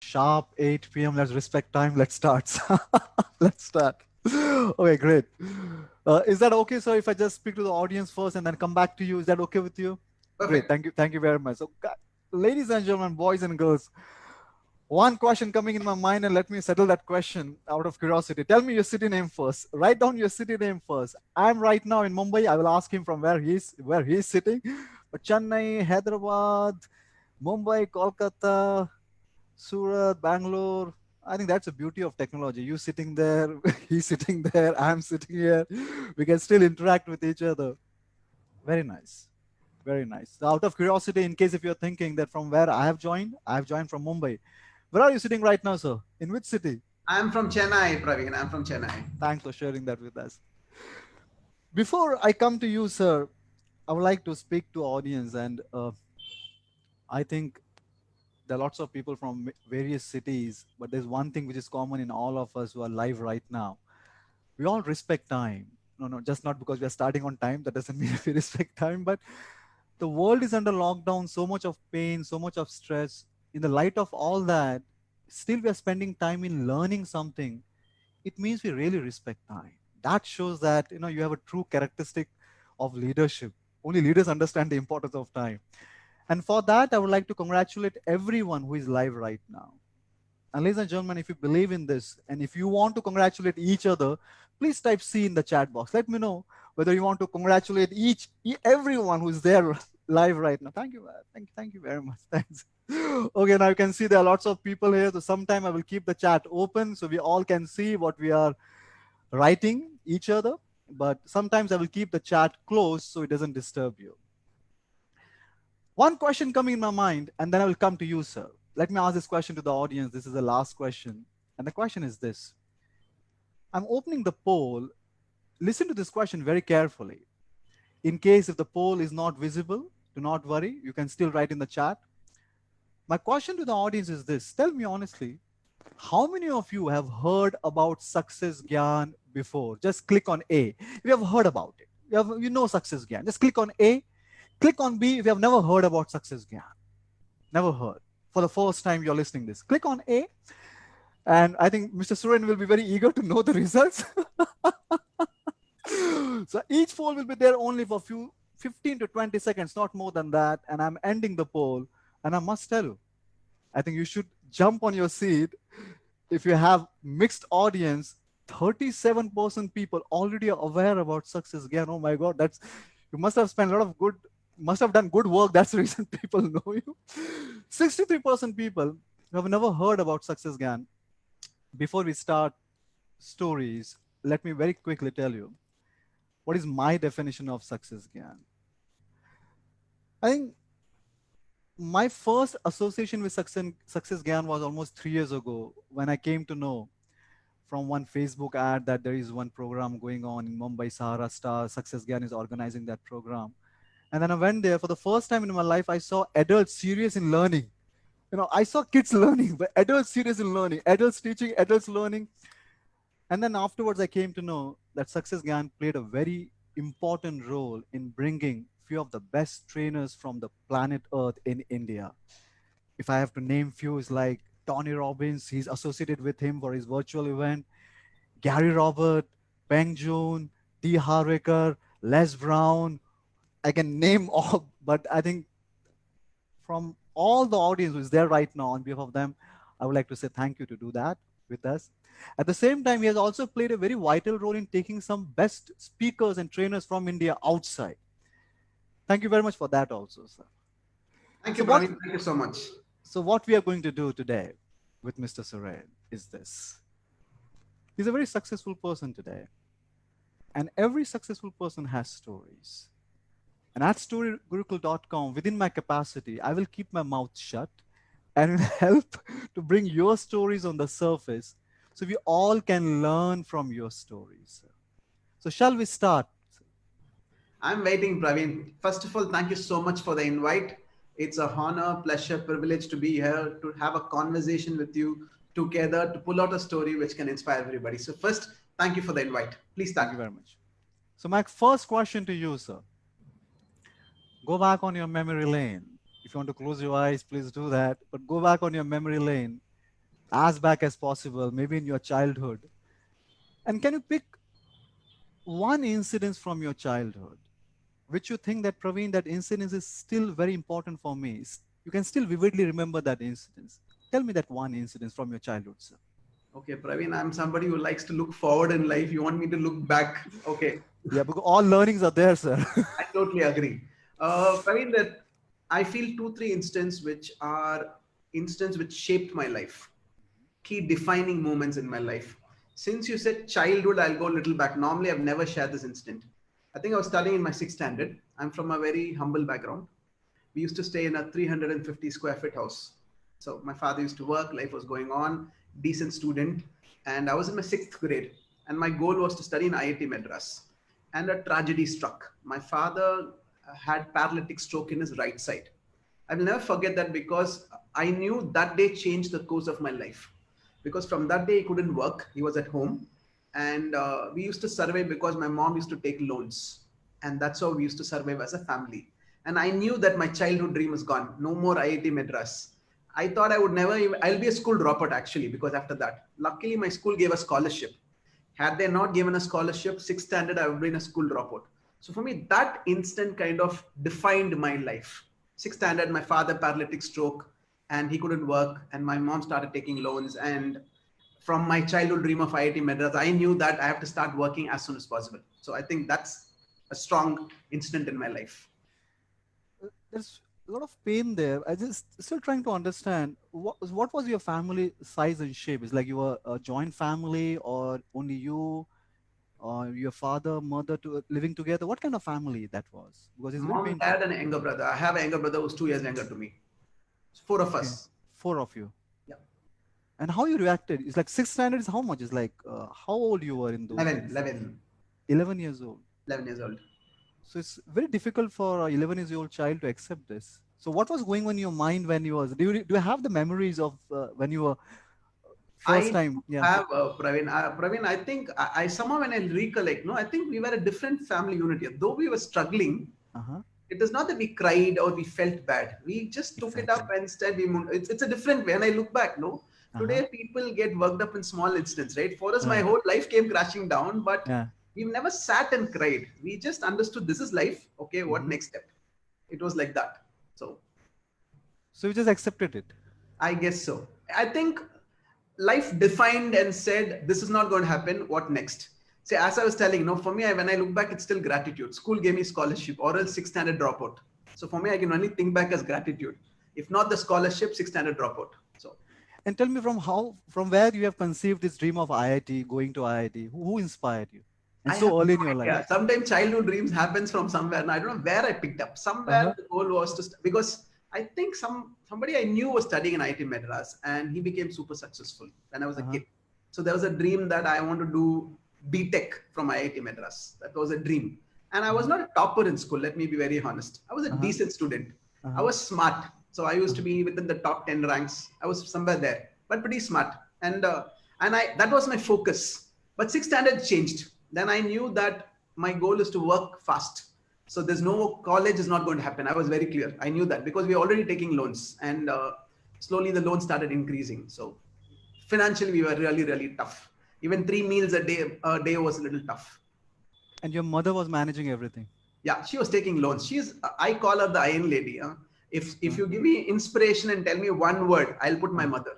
Sharp 8 p.m. Let's respect time. Let's start. Let's start. Okay, great. Is that okay, sir? If I just speak to the audience first and then come back to you, is that okay with you? Great. Perfect. Thank you very much. So, ladies and gentlemen, boys and girls, one question coming in my mind, and let me settle that question out of curiosity. Tell me your city name first. Write down your city name first. I'm right now in Mumbai. I will ask him from where he's sitting. But Chennai, Hyderabad, Mumbai, Kolkata, Surat, Bangalore. I think that's the beauty of technology. You sitting there, he's sitting there, I'm sitting here. We can still interact with each other. Very nice. Very nice. So out of curiosity, in case if you're thinking that from where I have joined from Mumbai. Where are you sitting right now, sir? In which city? I'm from Chennai, Praveen. I'm from Chennai. Thanks for sharing that with us. Before I come to you, sir, I would like to speak to audience, and I think there are lots of people from various cities, but there's one thing which is common in all of us who are live right now. We all respect time. No, no, just not because we are starting on time. That doesn't mean we respect time, but the world is under lockdown, so much of pain, so much of stress. In the light of all that, still we are spending time in learning something. It means we really respect time. That shows that you have a true characteristic of leadership. Only leaders understand the importance of time. And for that, I would like to congratulate everyone who is live right now. And ladies and gentlemen, if you believe in this and if you want to congratulate each other, please type C in the chat box. Let me know whether you want to congratulate everyone who's there live right now. Thank you. Thank you very much. Thanks. Okay, now you can see there are lots of people here. So sometime I will keep the chat open so we all can see what we are writing each other. But sometimes I will keep the chat closed so it doesn't disturb you. One question coming in my mind, and then I will come to you, sir. Let me ask this question to the audience. This is the last question. And the question is this. I'm opening the poll. Listen to this question very carefully. In case if the poll is not visible, do not worry. You can still write in the chat. My question to the audience is this. Tell me honestly, how many of you have heard about Success Gyan before? Just click on A. If you have heard about it, you know Success Gyan. Just click on A. Click on B if you have never heard about Success Gyan. Never heard. For the first time you're listening this. Click on A. And I think Mr. Suren will be very eager to know the results. So each poll will be there only for 15 to 20 seconds, not more than that. And I'm ending the poll. And I must tell you, I think you should jump on your seat. If you have mixed audience, 37% people already are aware about Success Gyan. Oh my God, you must have spent a lot of must have done good work. That's the reason people know you. 63% people who have never heard about Success Gyan. Before we start stories, let me very quickly tell you what is my definition of Success Gyan. I think my first association with Success Gyan was almost 3 years ago when I came to know from one Facebook ad that there is one program going on in Mumbai, Sahara Star. Success Gyan is organizing that program. And then I went there for the first time in my life. I saw adults serious in learning. I saw kids learning, but adults serious in learning, adults teaching, adults learning. And then afterwards, I came to know that Success Gyan played a very important role in bringing few of the best trainers from the planet Earth in India. If I have to name few, is like Tony Robbins, he's associated with him for his virtual event, Gary Robert, Peng Joon, T. Harwekar, Les Brown. I can name all, but I think from all the audience who is there right now, on behalf of them, I would like to say thank you to do that with us. At the same time, he has also played a very vital role in taking some best speakers and trainers from India outside. Thank you very much for that also, sir. Thank you, So what Praveen. Thank you so much. so what we are going to do today with Mr. Suren is this. He's a very successful person today. And every successful person has stories. And at storygurukul.com, within my capacity, I will keep my mouth shut and will help to bring your stories on the surface so we all can learn from your stories. So shall we start? I'm waiting, Praveen. First of all, thank you so much for the invite. It's a honor, pleasure, privilege to be here to have a conversation with you together to pull out a story which can inspire everybody. So, first, thank you for the invite. Please Thank start. you very much. So my first question to you, sir, go back on your memory lane. If you want to close your eyes, please do that. But go back on your memory lane. as back as possible, maybe in your childhood. And can you pick one incident from your childhood which you think that, Praveen, that incident is still very important for me? You can still vividly remember that incident. Tell me that one incident from your childhood, sir. Okay, Praveen, I'm somebody who likes to look forward in life. You want me to look back? Okay, Yeah, because all learnings are there, sir. I totally agree. Praveen, that I feel two, three instances which are instances which shaped my life, key defining moments in my life. Since you said childhood, I'll go a little back. Normally, I've never shared this incident. I think I was studying in my sixth standard. I'm from a very humble background. We used to stay in a 350 square foot house. So my father used to work, life was going on, decent student. And I was in my sixth grade. And my goal was to study in IIT Madras. And a tragedy struck. My father had paralytic stroke in his right side. I will never forget that because I knew that day changed the course of my life. Because from that day, he couldn't work, he was at home. And we used to survive because my mom used to take loans. And that's how we used to survive as a family. And I knew that my childhood dream was gone. No more IIT Madras. I thought I would never even, I'll be a school dropout actually, because after that, luckily my school gave a scholarship. Had they not given a scholarship, sixth standard, I would have been a school dropout. So for me, that instant kind of defined my life. Sixth standard, my father paralytic stroke, and he couldn't work, and my mom started taking loans. And from my childhood dream of IIT Madras, I knew that I have to start working as soon as possible. So I think that's a strong incident in my life. There's a lot of pain there. I just still trying to understand what was your family size and shape? Is like you were a joint family or only you or your father, mother to living together? What kind of family that was? Because it's very Mom, painful. dad, and a younger brother. I have a younger brother who's 2 years younger to me. It's four of Okay, us. four of you. Yeah. And how you reacted? It's like sixth standard is how much? It's like how old you were in those 11, days? 11, 11 years old. 11 years old. So it's very difficult for a 11-year-old child to accept this. So what was going on in your mind when you was? Do you have the memories of when you were first I time? Yeah. have Praveen. Praveen, I think I somehow when I recollect, no, I think we were a different family unit here. Though we were struggling, Uh huh. it is not that we cried or we felt bad. We just took it up Exactly. and instead we moved. It's a different way. And I look back, no, Uh huh. today people get worked up in small incidents, right? For us, my Yeah. whole life came crashing down, but Yeah. we've never sat and cried. We just understood this is life. Okay, what Hmm. next step? It was like that. So So you just accepted it. I guess so. I think life defined and said, this is not going to happen. What next? See, as I was telling, for me, when I look back, it's still gratitude. School gave me scholarship or else sixth standard dropout. So for me, I can only think back as gratitude. If not the scholarship, sixth standard dropout. So And tell me from where you have conceived this dream of IIT, going to IIT. Who inspired you? And I have so no early in your life. idea. Sometimes childhood dreams happens from somewhere, and I don't know where I picked up. Uh Somewhere huh. the goal was to because I think somebody I knew was studying in IIT Madras, and he became super successful when I was Uh a huh. kid. So there was a dream that I want to do BTech from IIT Madras. That was a dream, and I Uh was huh. not a topper in school. Let me be very honest. I was a Uh huh. decent student. Uh I huh. was smart, so I used Uh to huh. be within the top 10 ranks. I was somewhere there, but pretty smart, and I that was my focus. But sixth standard changed. Then I knew that my goal is to work fast. So there's no college is not going to happen. I was very clear. I knew that because we were already taking loans, and slowly the loans started increasing. So financially we were really really tough. Even 3 meals a day was a little tough. And your mother was managing everything. Yeah, she was taking loans. She's I call her the iron lady. If Uh, you give me inspiration and tell me one word, I'll put my uh, mother.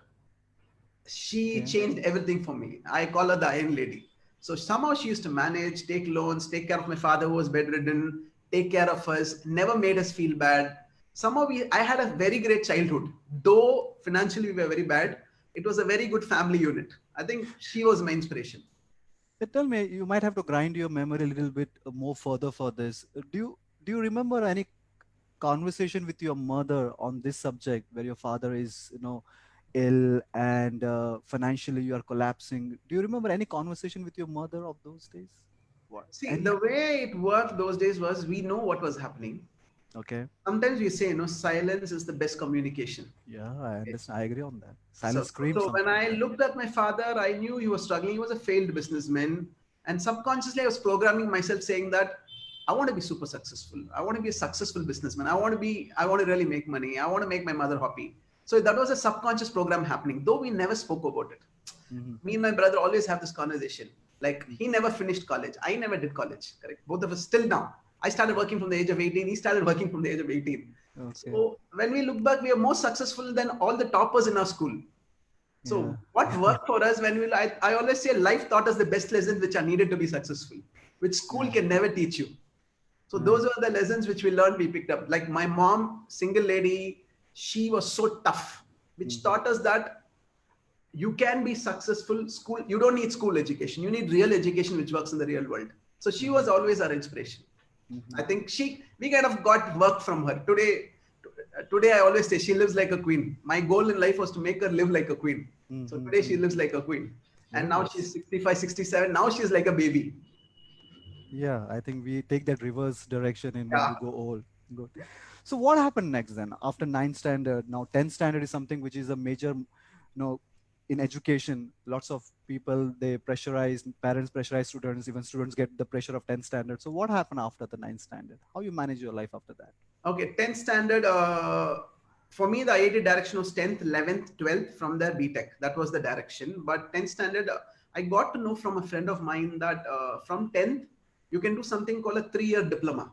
She okay. changed everything for me. I call her the iron lady. So somehow she used to manage, take loans, take care of my father who was bedridden, take care of us, never made us feel bad. Somehow I had a very great childhood. Though financially we were very bad, it was a very good family unit. I think she was my inspiration. Tell me, you might have to grind your memory a little bit more further for this. Do you remember any conversation with your mother on this subject where your father is, ill and financially you are collapsing? Do you remember any conversation with your mother of those days? What? See, Any? the way it worked those days was we know what was happening. Okay. Sometimes we say, silence is the best communication. Yeah, I Okay. understand. I agree on that. So, Silence screams so when sometimes. I looked at my father, I knew he was struggling. He was a failed businessman. And subconsciously, I was programming myself saying that I want to be super successful. I want to be a successful businessman. I want to really make money. I want to make my mother happy. So that was a subconscious program happening, though we never spoke about it. Me and my brother always have this conversation. Like, he never finished college. I never did college. Correct. Both of us still now. I started working from the age of 18. He started working from the age of 18. Okay. So when we look back, we are more successful than all the toppers in our school. Yeah. So what worked for us when I always say life taught us the best lessons which are needed to be successful, which school can never teach you. So those were the lessons which we learned, we picked up. Like my mom, single lady, she was so tough, which taught us that you can be successful. School, you don't need school education. You need real education which works in the real world. So she was always our inspiration. I think we kind of got work from her. Today I always say she lives like a queen. My goal in life was to make her live like a queen. So today she lives like a queen. And now she's 65, 67. Now she's like a baby. Yeah, I think we take that reverse direction in when Yeah. we go old. Good. So what happened next then? After 9th standard, now 10th standard is something which is a major, in education. Lots of people, they pressurize, parents pressurize students, even students get the pressure of 10th standard. So what happened after the 9th standard? How you manage your life after that? Okay, 10th standard, for me, the IIT direction was 10th, 11th, 12th, from there BTech. That was the direction. But 10th standard, I got to know from a friend of mine that from 10th, you can do something called a 3-year diploma.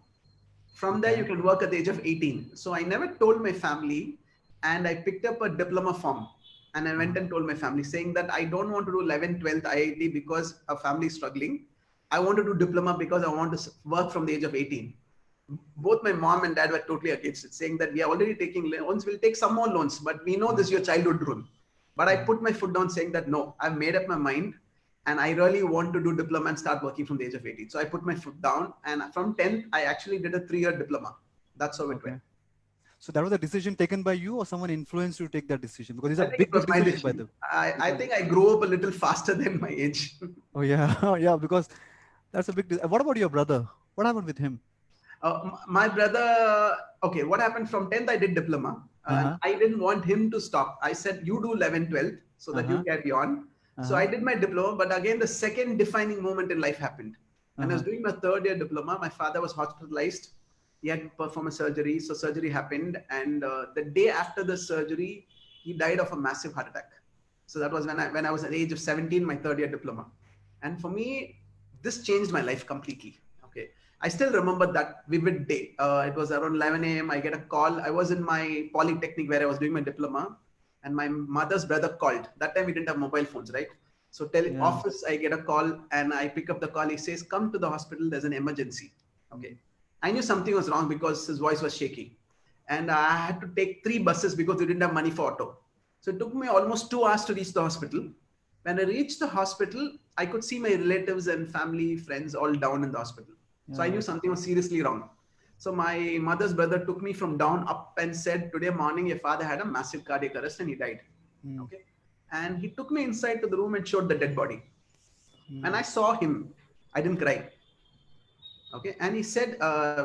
From there, you can work at the age of 18. So I never told my family, and I picked up a diploma form. And I went and told my family, saying that I don't want to do 11th, 12th IIT because our family is struggling. I want to do diploma because I want to work from the age of 18. Both my mom and dad were totally against it, saying that we are already taking loans, we'll take some more loans, but we know this is your childhood dream. But I put my foot down, saying that no, I've made up my mind and I really want to do diploma and start working from the age of 18. So I put my foot down, and from 10th, I actually did a 3-year diploma. That's how it went. So that was a decision taken by you, or someone influenced you to take that decision? Because it's a I think big, it was big my decision, by decision. the I think I grew up a little faster than my age. Oh yeah, yeah, because that's a big. What about your brother? What happened with him? My brother, okay, what happened from 10th, I did diploma. And I didn't want him to stop. I said, you do 11th, 12th so that you carry on. So I did my diploma, but again, the second defining moment in life happened. When I was doing my 3rd-year diploma, my father was hospitalized. He had to perform a surgery. So surgery happened. And the day after the surgery, he died of a massive heart attack. So that was when I was at the age of 17, my 3rd-year diploma. And for me, this changed my life completely. Okay. I still remember that vivid day. It was around 11 a.m. I get a call. I was in my polytechnic where I was doing my diploma, and my mother's brother called. That time we didn't have mobile phones, right? So office, I get a call, and I pick up the call. He says, come to the hospital. There's an emergency. Okay. I knew something was wrong because his voice was shaky. And I had to take 3 buses because we didn't have money for auto. So it took me almost 2 hours to reach the hospital. When I reached the hospital, I could see my relatives and family, friends all down in the hospital. So I knew something was seriously wrong. So my mother's brother took me from down up and said, today morning, your father had a massive cardiac arrest and he died. Okay. And he took me inside to the room and showed the dead body. When I saw him, I didn't cry. Okay. And he said,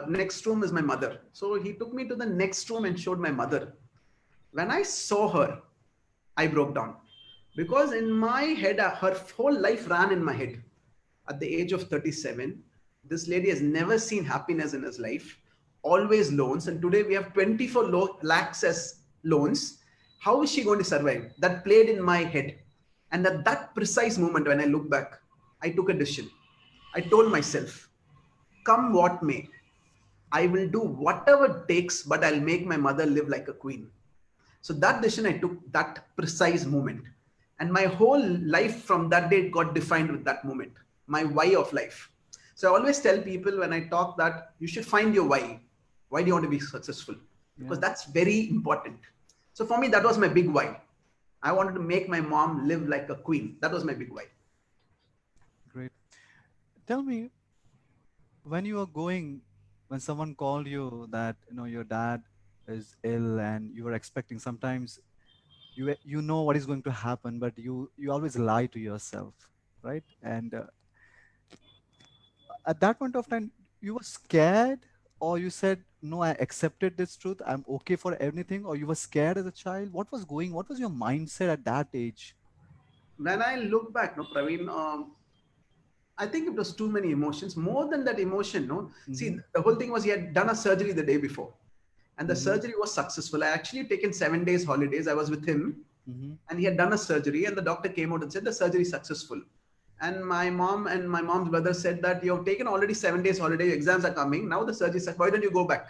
next room is my mother. So he took me to the next room and showed my mother. When I saw her, I broke down. Because in my head, her whole life ran in my head. At the age of 37, this lady has never seen happiness in his life, always loans. And today we have 24 lakhs as loans. How is she going to survive? That played in my head. And at that precise moment, when I look back, I took a decision. I told myself, come what may, I will do whatever it takes, but I'll make my mother live like a queen. So that decision I took that precise moment. And my whole life from that day got defined with that moment, my why of life. So I always tell people when I talk that you should find your why. Why do you want to be successful? Because that's very important. So for me, that was my big why. I wanted to make my mom live like a queen. That was my big why. Great. Tell me, when you were going, when someone called you that your dad is ill and you were expecting, sometimes you know what is going to happen, but you always lie to yourself, right? And at that point of time, you were scared, or you said, no, I accepted this truth, I'm okay for anything, or you were scared as a child? What was your mindset at that age? When I look back, no, Praveen, I think it was too many emotions. More than that emotion, no. See, the whole thing was he had done a surgery the day before. and the surgery was successful. I actually taken 7 days holidays. I was with him, and he had done a surgery, and the doctor came out and said the surgery is successful. And my mom and my mom's brother said that you have taken already 7 days holiday, your exams are coming, now the surgery is, why don't you go back?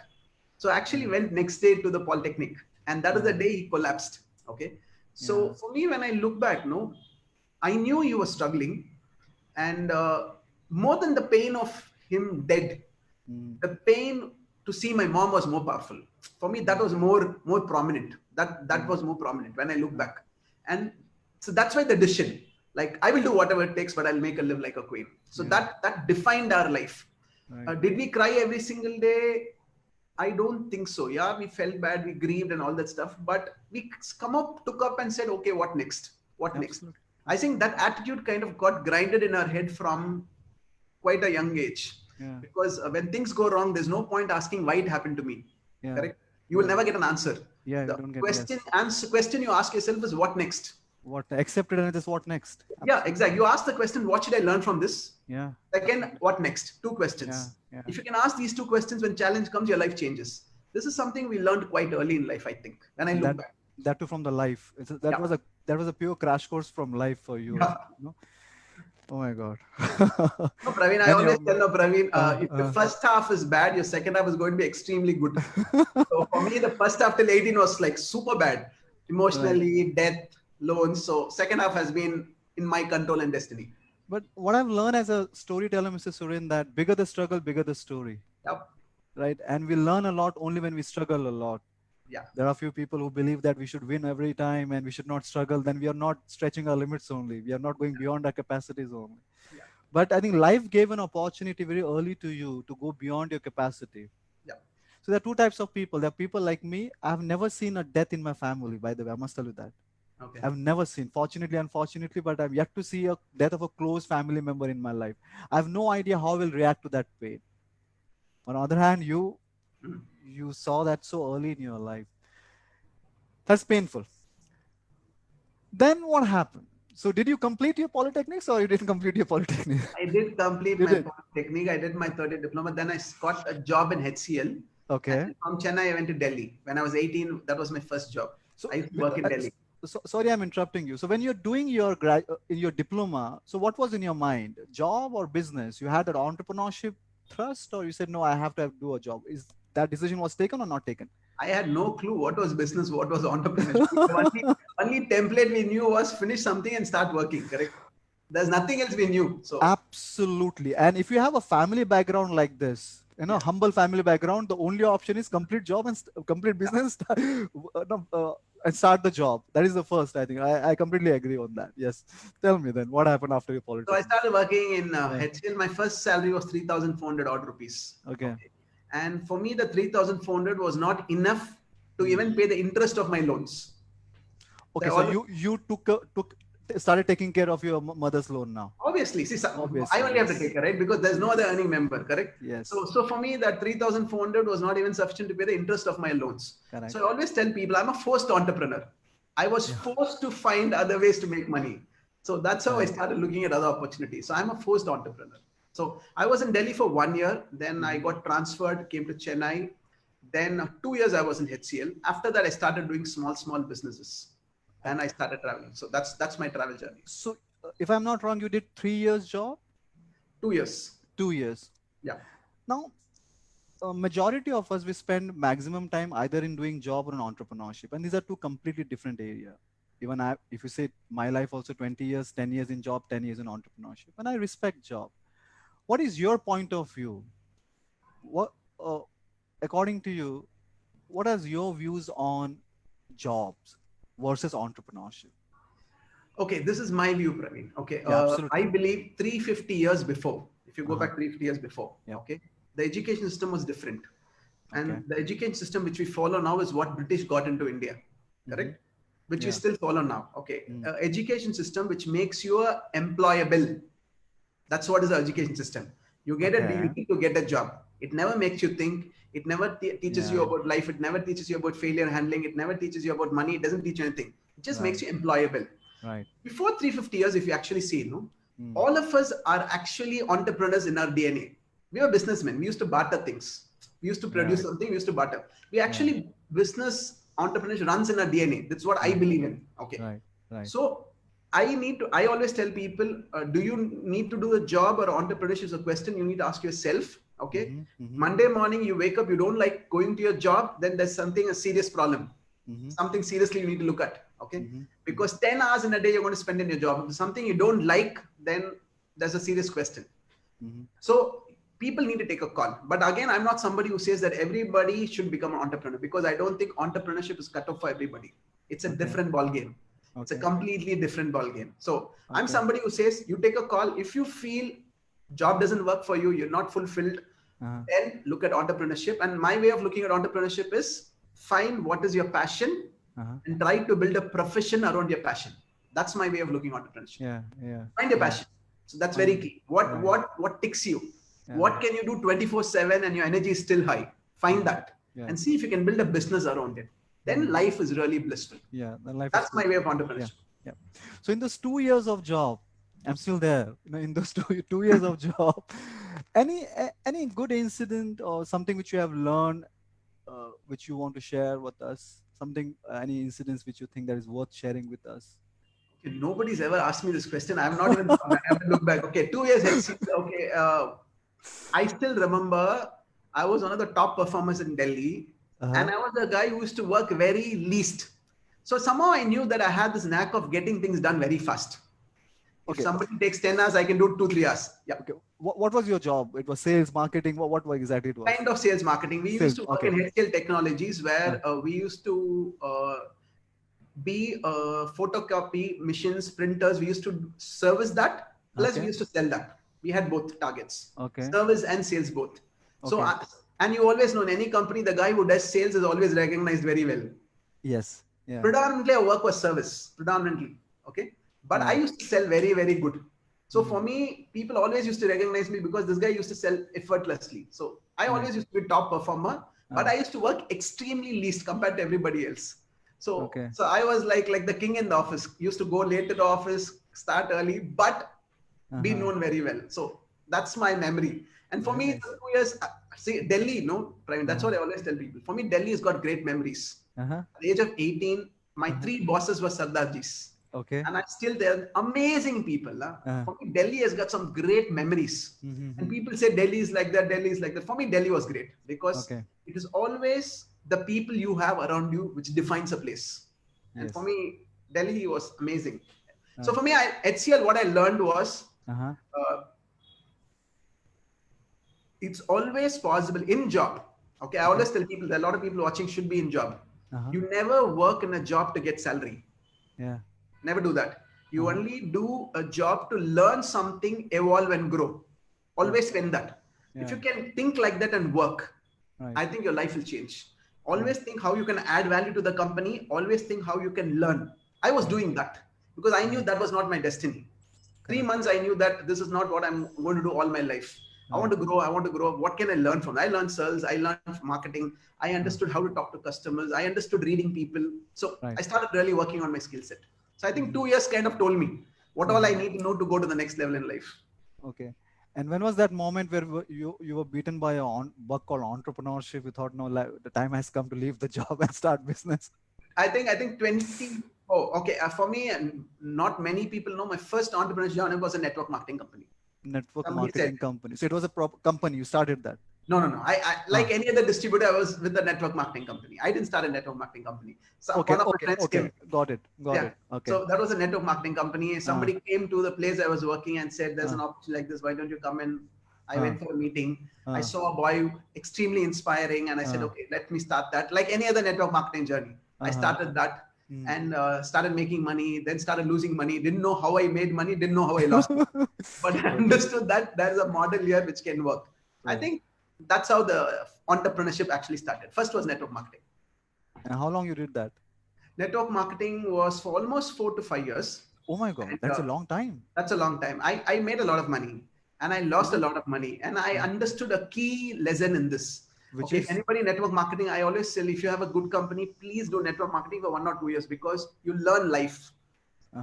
So I actually went next day to the Polytechnic, and that is the day he collapsed. Okay. So for me, when I look back, no, I knew he was struggling, and more than the pain of him dead, the pain to see my mom was more powerful. For me, that was more prominent. That was more prominent when I look back. And so that's why the decision, like, I will do whatever it takes, but I'll make her live like a queen. So that defined our life. Right. Did we cry every single day? I don't think so. Yeah, we felt bad, we grieved and all that stuff, but we took up and said, okay, what next? What next? Absolutely. I think that attitude kind of got grinded in our head from quite a young age. Because when things go wrong, there's no point asking why it happened to me. Correct? You will never get an answer. The question you ask yourself is, what next? What accepted, and just what next? Absolutely. Yeah, exactly. You ask the question, what should I learn from this? Yeah. Second, what next? 2 questions. If you can ask these 2 questions, when challenge comes, your life changes. This is something we learned quite early in life, I think. When I look back. That too from the life. That was a pure crash course from life for you. You know? Oh my God. No, Praveen, I always tell Praveen, if the first half is bad, your second half is going to be extremely good. So for me, the first half till 18 was like super bad. Emotionally, death, loans. So second half has been in my control and destiny. But what I've learned as a storyteller, Mr. Surin, that bigger the struggle, bigger the story. Yep. Right? And we learn a lot only when we struggle a lot. Yeah. There are a few people who believe that we should win every time and we should not struggle. Then we are not stretching our limits only. We are not going beyond our capacities only. Yeah. But I think life gave an opportunity very early to you to go beyond your capacity. Yeah. So there are 2 types of people. There are people like me. I've never seen a death in my family, by the way. I must tell you that. Okay. I've never seen, fortunately, unfortunately, but I've yet to see a death of a close family member in my life. I have no idea how I will react to that pain. On the other hand, you saw that so early in your life. That's painful. Then what happened? So did you complete your polytechnics or you didn't complete your polytechnic? I did complete my polytechnic. I did my 3rd year diploma. Then I got a job in HCL. Okay. And from Chennai, I went to Delhi. When I was 18, that was my first job. So I used to work in Delhi. So, sorry, I'm interrupting you. So when you're doing your diploma, so what was in your mind? Job or business? You had that entrepreneurship thrust, or you said, no, I have to do a job? Is that decision was taken or not taken? I had no clue what was business, what was entrepreneurship. only template we knew was finish something and start working, correct? There's nothing else we knew. So absolutely. And if you have a family background like this, humble family background, the only option is complete job and complete business and start the job. That is the first, I think. I completely agree on that. Yes. Tell me then, what happened after your politics? So I started working in HCL. My first salary was 3,400 odd rupees. Okay. And for me, the 3,400 was not enough to even pay the interest of my loans. Okay, so you started taking care of your mother's loan now. Obviously, see, I only have to take care, right? Because there's no other earning member, correct? Yes. So for me, that 3,400 was not even sufficient to pay the interest of my loans. Correct. So I always tell people, I'm a forced entrepreneur. I was forced to find other ways to make money. So that's how I started looking at other opportunities. So I'm a forced entrepreneur. So I was in Delhi for 1 year. Then I got transferred, came to Chennai. Then 2 years I was in HCL. After that, I started doing small businesses. And I started traveling. So that's my travel journey. So if I'm not wrong, you did 3 years job? 2 years. 2 years. Yeah. Now, majority of us, we spend maximum time either in doing job or in entrepreneurship. And these are 2 completely different areas. Even if you say my life also 20 years, 10 years in job, 10 years in entrepreneurship. And I respect job. What is your point of view? What, according to you, what are your views on jobs versus entrepreneurship? Okay, this is my view, Praveen. Okay, absolutely. I believe 350 years before, if you go back 350 years before, okay, the education system was different. And the education system which we follow now is what British got into India, correct? Which we still follow now, okay? Education system which makes you employable. That's what is the education system. You get a degree to get a job. It never makes you think. It never teaches you about life. It never teaches you about failure handling. It never teaches you about money. It doesn't teach you anything. It just makes you employable. Right. Before 350 years, if you actually see, all of us are actually entrepreneurs in our DNA. We were businessmen. We used to barter things. We used to produce something, we used to butter. We actually, business entrepreneurship runs in our DNA. That's what I believe in. Okay. Right. Right. So I always tell people, do you need to do a job or entrepreneurship is a question you need to ask yourself. Okay. Monday morning, you wake up, you don't like going to your job, then there's a serious problem. Something seriously you need to look at. Okay. Because 10 hours in a day you're going to spend in your job. If it's something you don't like, then there's a serious question. So people need to take a call. But again, I'm not somebody who says that everybody should become an entrepreneur, because I don't think entrepreneurship is cut off for everybody. It's a different ball game. It's a completely different ball game. So I'm somebody who says you take a call. If you feel job doesn't work for you, you're not fulfilled, then look at entrepreneurship. And my way of looking at entrepreneurship is find what is your passion and try to build a profession around your passion. That's my way of looking at entrepreneurship. Find your passion. So that's very key. What ticks you? What can you do 24/7 and your energy is still high? Find that and see if you can build a business around it. Then life is really blissful. That's my way of entrepreneurship. So in those 2 years of job, I'm still there. In those two years of job, any good incident or something which you have learned, which you want to share with us? Something, any incidents which you think that is worth sharing with us? Okay, nobody's ever asked me this question. I'm not even. I have to look back. Okay, 2 years. Okay, I still remember I was one of the top performers in Delhi. And I was the guy who used to work very least. So somehow I knew that I had this knack of getting things done very fast. If somebody takes 10 hours, I can do 2-3 hours. Yeah. Okay. What was your job? It was sales, marketing. What exactly it was? Kind of sales marketing. We used to work in HCL Technologies, where we used to be photocopy machines, printers. We used to service that. Plus we used to sell that. We had both targets. Service and sales both. So and you always know in any company, the guy who does sales is always recognized very well. Yes. Yeah. Predominantly, our work was service. Predominantly. Okay. But I used to sell very, very good. So for me, people always used to recognize me because this guy used to sell effortlessly. So I always used to be top performer, but I used to work extremely least compared to everybody else. So, so I was like the king in the office. Used to go late to the office, start early, but be known very well. So that's my memory. And for me, 2 years, see, Delhi, Praveen, that's what I always tell people. For me, Delhi has got great memories. At the age of 18, my 3 bosses were Sardarjis. And I'm still there. Amazing people. For me, Delhi has got some great memories. And people say Delhi is like that, Delhi is like that. For me, Delhi was great because it is always the people you have around you which defines a place. And for me, Delhi was amazing. So for me, HCL, what I learned was, it's always possible in job. Okay, I always tell people that a lot of people watching should be in job. You never work in a job to get salary. Never do that. You only do a job to learn something, evolve and grow. Always spend that. If you can think like that and work, I think your life will change. Always think how you can add value to the company. Always think how you can learn. I was doing that because I knew that was not my destiny. 3 months, I knew that this is not what I'm going to do all my life. I want to grow. I want to grow. What can I learn from? I learned sales. I learned marketing. I understood how to talk to customers. I understood reading people. So I started really working on my skill set. So I think 2 years kind of told me what all I need to know to go to the next level in life. Okay. And when was that moment where you were beaten by a bug called entrepreneurship? You thought, no, the time has come to leave the job and start business. I think 20. Oh, okay. For me, not many people know my first entrepreneurship job was a network marketing company. Network marketing company. So it was a proper company. You started that. No. I like any other distributor, I was with the network marketing company. I didn't start a network marketing company. So one of my friends came. Got it. Okay. So that was a network marketing company. Somebody came to the place I was working and said, there's an opportunity like this. Why don't you come in? I went for a meeting. I saw a boy extremely inspiring. And I said, okay, let me start that. Like any other network marketing journey. I started that. And started making money, then started losing money. Didn't know how I made money, didn't know how I lost money. But I understood that there's a model here which can work. I think that's how the entrepreneurship actually started. First was network marketing. And how long you did that? Network marketing was for almost 4 to 5 years. Oh my God, that's a long time. That's a long time. I made a lot of money and I lost a lot of money. And I understood a key lesson in this. Which is anybody network marketing, I always say, if you have a good company, please do network marketing for 1 or 2 years because you learn life.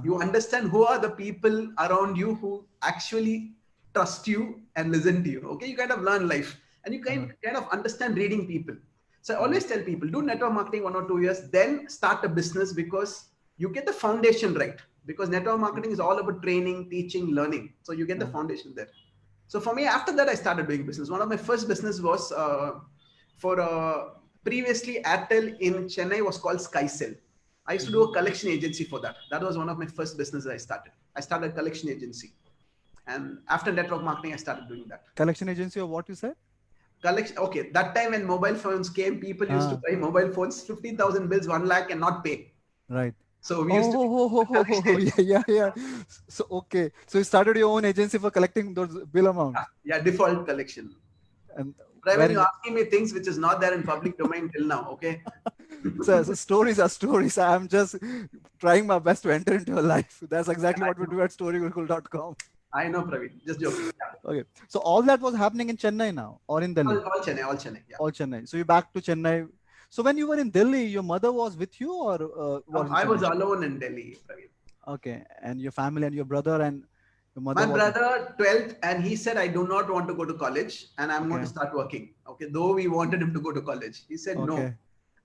You understand who are the people around you who actually trust you and listen to you. Okay, you kind of learn life and you kind of understand reading people. So I always tell people, do network marketing 1 or 2 years, then start a business, because you get the foundation right. Because network marketing is all about training, teaching, learning. So you get the foundation there. So for me, after that, I started doing business. One of my first business was for previously Airtel in Chennai was called SkyCell. I used to do a collection agency for that. That was one of my first businesses I started. I started a collection agency. And after network marketing, I started doing that. Collection agency of what you said? Collection. Okay. That time when mobile phones came, people used to buy mobile phones, 15,000 bills, 1 lakh and not pay. Right. So we used to yeah. So, okay. So you started your own agency for collecting those bill amounts. Yeah, default collection. And when you're asking me things which is not there in public domain till now, okay? So stories are stories. I'm just trying my best to enter into your life. That's exactly what we do at storygurukul.com. I know, Praveen. Just joking. Yeah. Okay. So all that was happening in Chennai now, or in Delhi? All Chennai. Yeah. All Chennai. So you're back to Chennai. So when you were in Delhi, your mother was with you, or I was alone in Delhi, Praveen. Okay. And your family and your brother and your mother? My brother, 12th, and he said, I do not want to go to college and I'm going to start working. Okay. Though we wanted him to go to college. He said, no,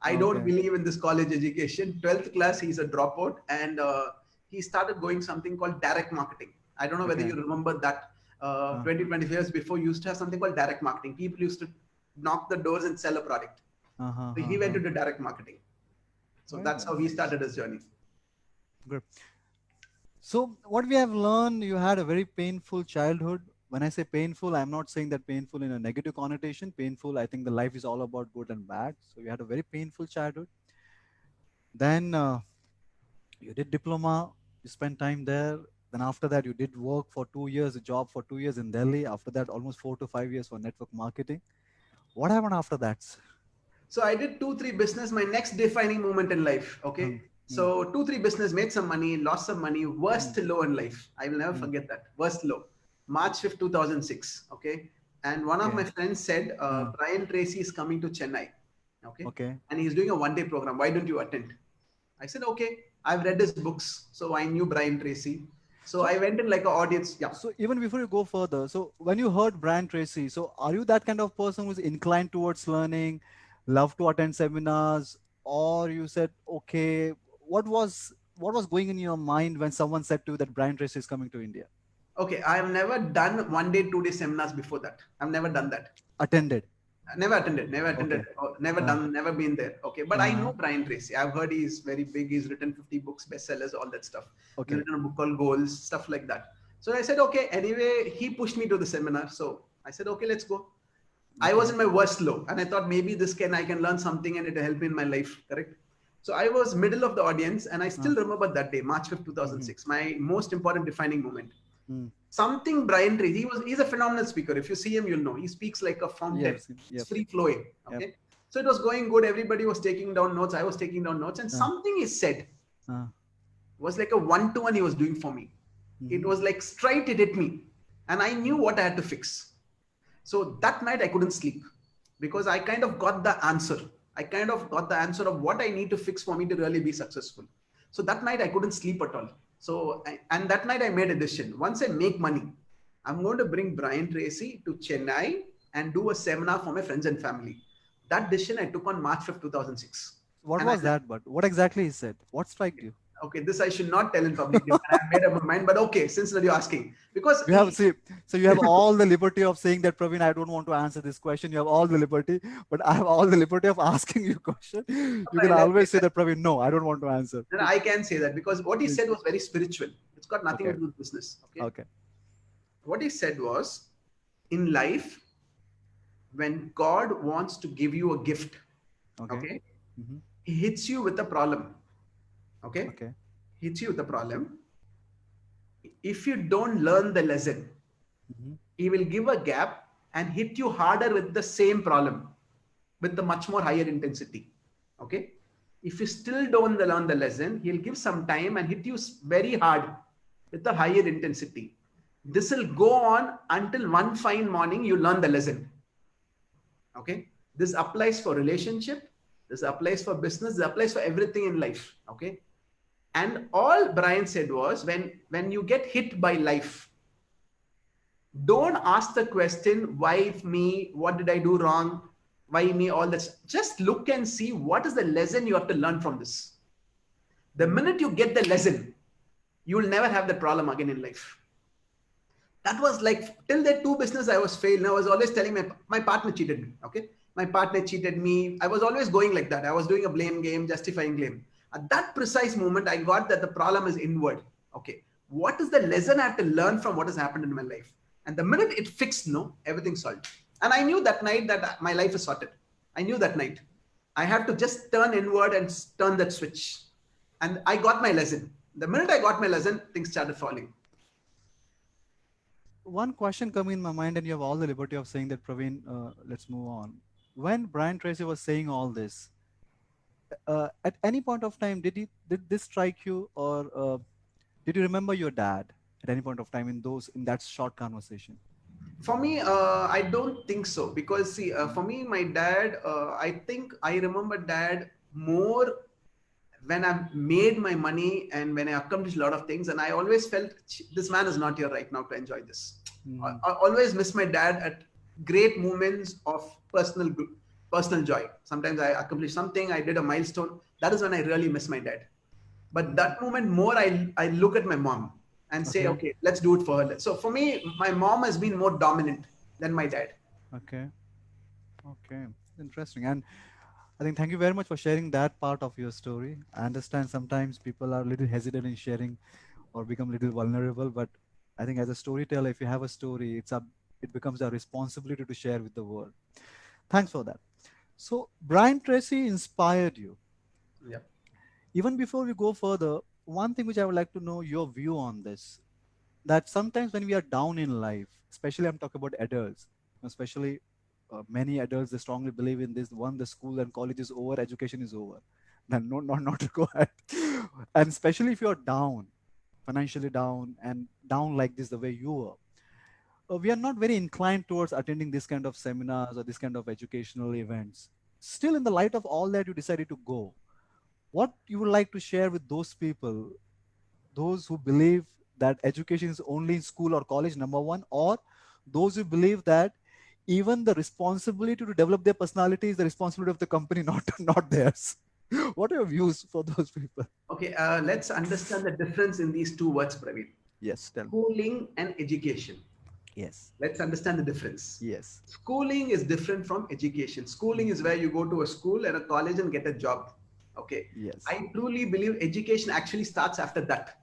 I don't believe in this college education. 12th class, he's a dropout. And he started going something called direct marketing. I don't know whether you remember that 20, 25 years before, you used to have something called direct marketing. People used to knock the doors and sell a product. So he went into direct marketing. So that's how he started his journey. Good. So what we have learned, you had a very painful childhood. When I say painful, I'm not saying that painful in a negative connotation. Painful, I think the life is all about good and bad. So you had a very painful childhood. Then you did diploma, you spent time there. Then after that, you did work for 2 years, a job for 2 years in Delhi. After that, almost 4 to 5 years for network marketing. What happened after that? So I did 2-3 business, my next defining moment in life. Okay. So 2-3 business, made some money, lost some money, worst low in life. I will never forget that. Worst low. March 5th, 2006. Okay. And one of my friends said, Brian Tracy is coming to Chennai. Okay. And he's doing a 1-day program. Why don't you attend? I said, okay. I've read his books. So I knew Brian Tracy. So I went in like an audience. Yeah. So even before you go further, so when you heard Brian Tracy, so are you that kind of person who's inclined towards learning, love to attend seminars, or you said, okay, what was going in your mind when someone said to you that Brian Tracy is coming to India? Okay. I have never done 1-day, 2-day seminars before that. I've never done that. Attended? Never attended, never been there. Okay. But I know Brian Tracy. I've heard he's very big. He's written 50 books, bestsellers, all that stuff. He's written a book called Goals, stuff like that. So I said, okay, anyway, he pushed me to the seminar. So I said, okay, let's go. I was in my worst low and I thought maybe I can learn something and it'll help me in my life. Correct. So I was middle of the audience and I still remember that day, March 5th, 2006, my most important defining moment. Something Brian Tracy, he's a phenomenal speaker. If you see him, you'll know. He speaks like a fountain. It's free flowing. Okay. So it was going good. Everybody was taking down notes. I was taking down notes and something he said was like a 1-to-1 he was doing for me. It was like straight, it hit me. And I knew what I had to fix. So that night I couldn't sleep because I kind of got the answer. I kind of got the answer of what I need to fix for me to really be successful. So that night I couldn't sleep at all. So, and that night I made a decision. Once I make money, I'm going to bring Brian Tracy to Chennai and do a seminar for my friends and family. That decision I took on March 5th, 2006. What was that? But what exactly he said? What struck you? Okay, this I should not tell in public. I made up my mind, but okay, since you're asking, because you have so you have all the liberty of saying that, Praveen, I don't want to answer this question. You have all the liberty, but I have all the liberty of asking you a question. You can always say that, Praveen, no, I don't want to answer. Then I can say that because what he said was very spiritual. It's got nothing to do with business. Okay. What he said was, in life, when God wants to give you a gift, he hits you with a problem. Okay. Hits you with a problem. If you don't learn the lesson, he will give a gap and hit you harder with the same problem with the much more higher intensity. Okay. If you still don't learn the lesson, he'll give some time and hit you very hard with the higher intensity. This will go on until one fine morning you learn the lesson. Okay. This applies for relationship. This applies for business. This applies for everything in life. Okay. And all Brian said was, when you get hit by life, Don't ask the question, why me? What did I do wrong? Why me? All this. Just look and see what is the lesson you have to learn from this. The minute you get the lesson, you will never have that problem again in life. That was like till that two business I was failed. I was always telling my partner cheated me. Okay. My partner cheated me. I was always going like that. I was doing a blame game, justifying blame. At that precise moment, I got that the problem is inward. Okay. What is the lesson I have to learn from what has happened in my life? And the minute it fixed, no, everything solved. And I knew that night that my life is sorted. I knew that night. I had to just turn inward and turn that switch. And I got my lesson. The minute I got my lesson, things started falling. One question coming in my mind, and you have all the liberty of saying that, Praveen. Let's move on. When Brian Tracy was saying all this, at any point of time, did this strike you, or did you remember your dad at any point of time in that short conversation? For me, I don't think so, because see, for me, my dad, I think I remember dad more when I made my money and when I accomplished a lot of things, and I always felt this man is not here right now to enjoy this. I always miss my dad at great moments of personal joy. Sometimes I accomplished something, I did a milestone. That is when I really miss my dad. But that moment more, I look at my mom and say, okay, let's do it for her. So for me, my mom has been more dominant than my dad. Okay. Interesting. And I think thank you very much for sharing that part of your story. I understand sometimes people are a little hesitant in sharing or become a little vulnerable, but I think as a storyteller, if you have a story, it becomes our responsibility to share with the world. Thanks for that. So Brian Tracy inspired you. Yeah. Even before we go further, one thing which I would like to know your view on this, that sometimes when we are down in life, especially I'm talking about adults, especially many adults, they strongly believe in this: one, the school and college is over, education is over, then not to go ahead. And especially if you're down, financially down, and down like this the way you were, we are not very inclined towards attending this kind of seminars or this kind of educational events. Still, in the light of all that, you decided to go. What you would like to share with those people, those who believe that education is only in school or college, number one, or those who believe that even the responsibility to develop their personality is the responsibility of the company, not theirs? What are your views for those people? Okay, let's understand the difference in these two words, Praveen. Yes, tell me. Schooling and education. Yes. Let's understand the difference. Yes. Schooling is different from education. Schooling is where you go to a school and a college and get a job. Okay. Yes. I truly believe education actually starts after that.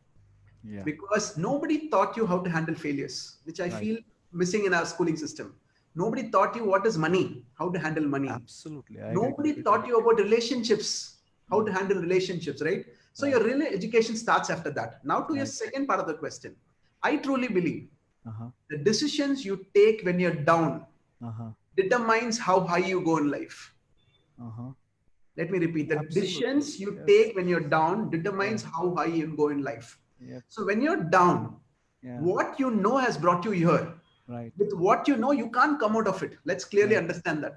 Yeah. Because nobody taught you how to handle failures, which I feel missing in our schooling system. Nobody taught you what is money, how to handle money. Absolutely. Nobody taught you about relationships, how to handle relationships, right? So your real education starts after that. Now to your second part of the question. I truly believe the decisions you take when you're down determines how high you go in life. Let me repeat. The decisions you take when you're down determines how high you go in life. So when you're down, what you know has brought you here. Right. With what you know, you can't come out of it. Let's clearly understand that.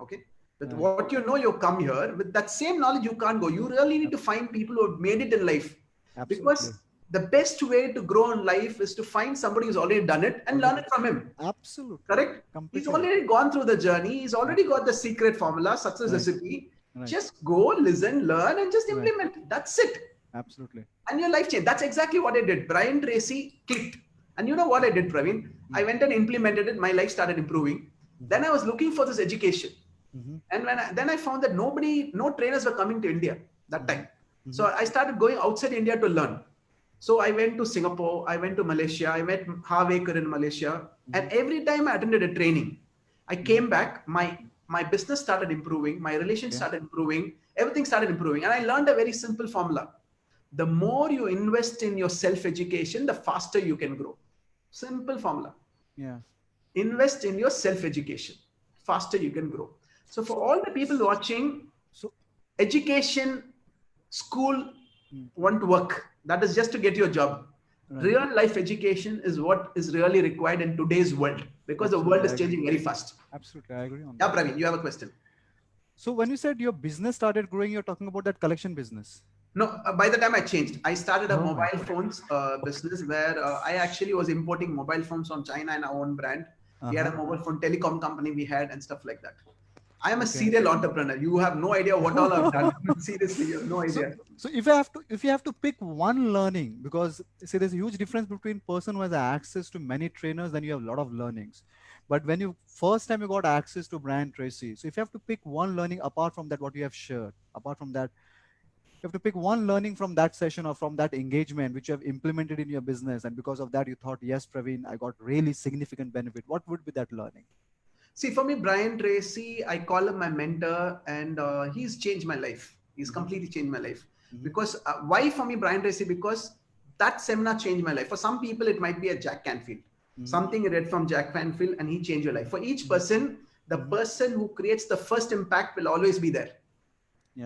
Okay. With what you know, you come here. With that same knowledge, you can't go. You really need to find people who have made it in life. Absolutely. Because the best way to grow in life is to find somebody who's already done it and learn it from him. Absolutely. Correct? Completely. He's already gone through the journey. He's already got the secret formula, success recipe. Just go, listen, learn, and just implement. That's it. Absolutely. And your life changed. That's exactly what I did. Brian Tracy clicked. And you know what I did, Praveen? I went and implemented it. My life started improving. Then I was looking for this education. And then I found that no trainers were coming to India that time. So I started going outside India to learn. So I went to Singapore, I went to Malaysia, I met Harvaker in Malaysia. And every time I attended a training, I came back, my business started improving, my relations started improving, everything started improving. And I learned a very simple formula. The more you invest in your self-education, the faster you can grow. Simple formula. Yeah. Invest in your self-education. Faster you can grow. So for all the people watching, education, school won't work. That is just to get you a job. Real life education is what is really required in today's world, because the world is changing very fast. Absolutely. I agree on that. Yeah, Praveen, you have a question. So when you said your business started growing, you're talking about that collection business. No, by the time I changed, I started a Oh my mobile God. phones Okay. business where I actually was importing mobile phones from China in our own brand. We had Uh-huh. a mobile phone telecom company we had and stuff like that. I am a Okay. serial entrepreneur. You have no idea what all I've done. Seriously, you have no so idea. so if you have to pick one learning, because see there's a huge difference between person who has access to many trainers, then you have a lot of learnings. But when you first time you got access to Brian Tracy, so if you have to pick one learning apart from that, what you have shared, apart from that, you have to pick one learning from that session or from that engagement which you have implemented in your business, and because of that you thought, yes, Praveen, I got really significant benefit, what would be that learning? See, for me, Brian Tracy, I call him my mentor, and he's changed my life. He's Mm-hmm. completely changed my life. Mm-hmm. Because why for me, Brian Tracy? Because that seminar changed my life. For some people, it might be a Jack Canfield, Mm-hmm. something you read from Jack Canfield, and he changed your life. For each Mm-hmm. person, the Mm-hmm. person who creates the first impact will always be there.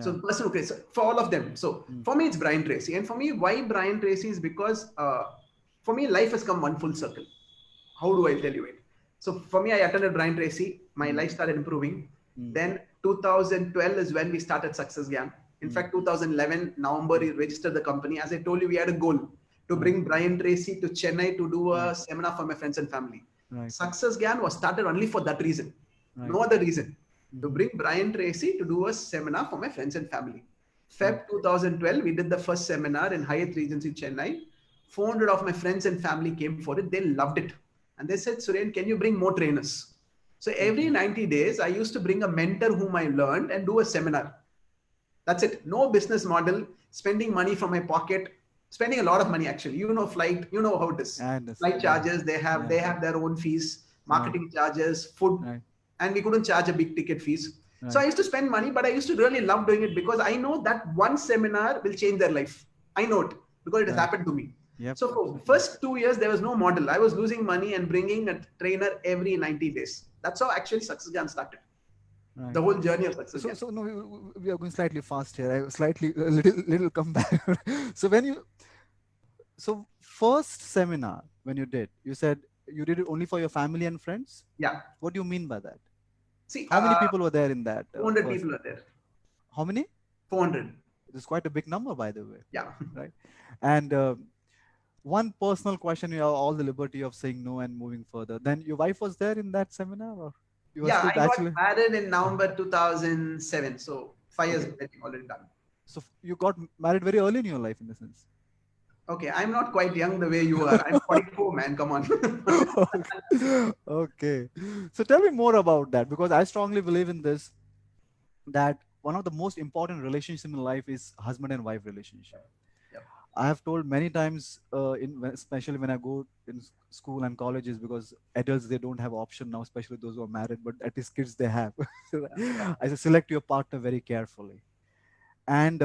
So Yeah. the person who creates for all of them. So Mm. for me, it's Brian Tracy, and for me, why Brian Tracy is because for me, life has come one full circle. How do I tell you it? So for me, I attended Brian Tracy. My Mm. life started improving. Mm. Then 2012 is when we started Success Gang. In Mm. fact, 2011 November, Mm. we registered the company. As I told you, we had a goal to Right. bring Brian Tracy to Chennai to do Right. a seminar for my friends and family. Right. Success Gang was started only for that reason, Right. no other reason. To Mm-hmm. bring Brian Tracy to do a seminar for my friends and family. Right. Feb 2012, we did the first seminar in Hyatt Regency, Chennai. 400 of my friends and family came for it. They loved it. And they said, Suren, can you bring more trainers? So every Okay. 90 days, I used to bring a mentor whom I learned and do a seminar. That's it. No business model, spending money from my pocket, spending a lot of money actually. You know, flight, you know how it is. I understand. Flight Yeah. charges, they have Yeah. they have their own fees, Right. marketing charges, food, Right. and we couldn't charge a big ticket fees. So Right. I used to spend money, but I used to really love doing it because I know that one seminar will change their life. I know it because it has Right. happened to me. Yep. So for Absolutely. first 2 years, there was no model. I was losing money and bringing a trainer every 90 days. That's how actually Success Gun started. Right. The whole journey of Success So Gun. so no, we are going slightly fast here. I slightly a little come back. So when you so first seminar when you did, you said you did it only for your family and friends. Yeah. What do you mean by that? See, How many people were there in that 400 first? people are there. How many? 400. It's quite a big number, by the way, Yeah. right? And one personal question, you have all the liberty of saying no and moving further. Then your wife was there in that seminar, or you were Yeah, still I got bachelor? married in November 2007. So 5 years Okay, wedding already done. so you got married very early in your life, in the sense. Okay, I'm not quite young the way you are. I'm 44, man. Come on. Okay, so tell me more about that, because I strongly believe in this, that one of the most important relationships in life is husband and wife relationship. Yep. I have told many times, especially when I go in school and colleges, because adults they don't have option now, especially those who are married, but at least kids they have. Yeah. I say select your partner very carefully, and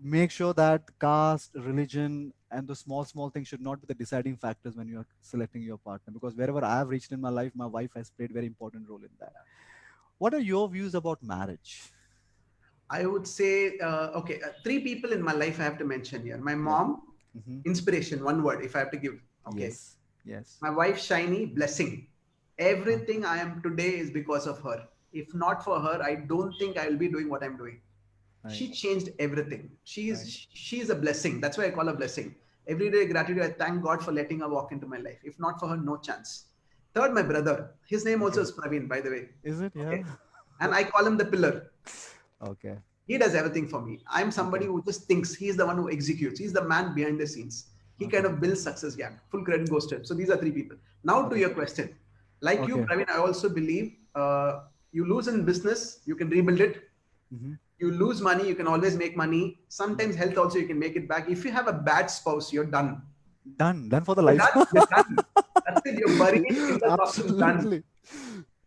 make sure that caste, religion, and the small things should not be the deciding factors when you are selecting your partner. Because wherever I have reached in my life, my wife has played very important role in that. What are your views about marriage? I would say, okay, three people in my life I have to mention here. My Yep. mom, Hmm. inspiration, one word, if I have to give. Okay. Yes. Yes. My wife, Shiny, blessing. Uh, Everything I am today is because of her. If not for her, I don't think I will be doing what I'm doing. right. She changed everything. Right. She's a blessing. That's why I call her blessing. Every day gratitude. I thank God for letting her walk into my life. If not for her, no chance. Third, my brother. His name also Okay. is Praveen, by the way. Is it? Yeah. Okay. And I call him the pillar. Okay. He does everything for me. I'm somebody Okay. who just thinks. He's the one who executes. He's the man behind the scenes. He kind Okay. of builds Success Gang. Full credit goes to him. So these are three people. Now to Okay. your question. Like you, Okay. Praveen, I also believe you lose in business, you can rebuild it. Hmm. You lose money, you can always make money. Hmm. Sometimes health also you can make it back. If you have a bad spouse, you're done. Done. Done for the You're life. done. You're done. That's it. You're buried in the coffin. Done. Absolutely.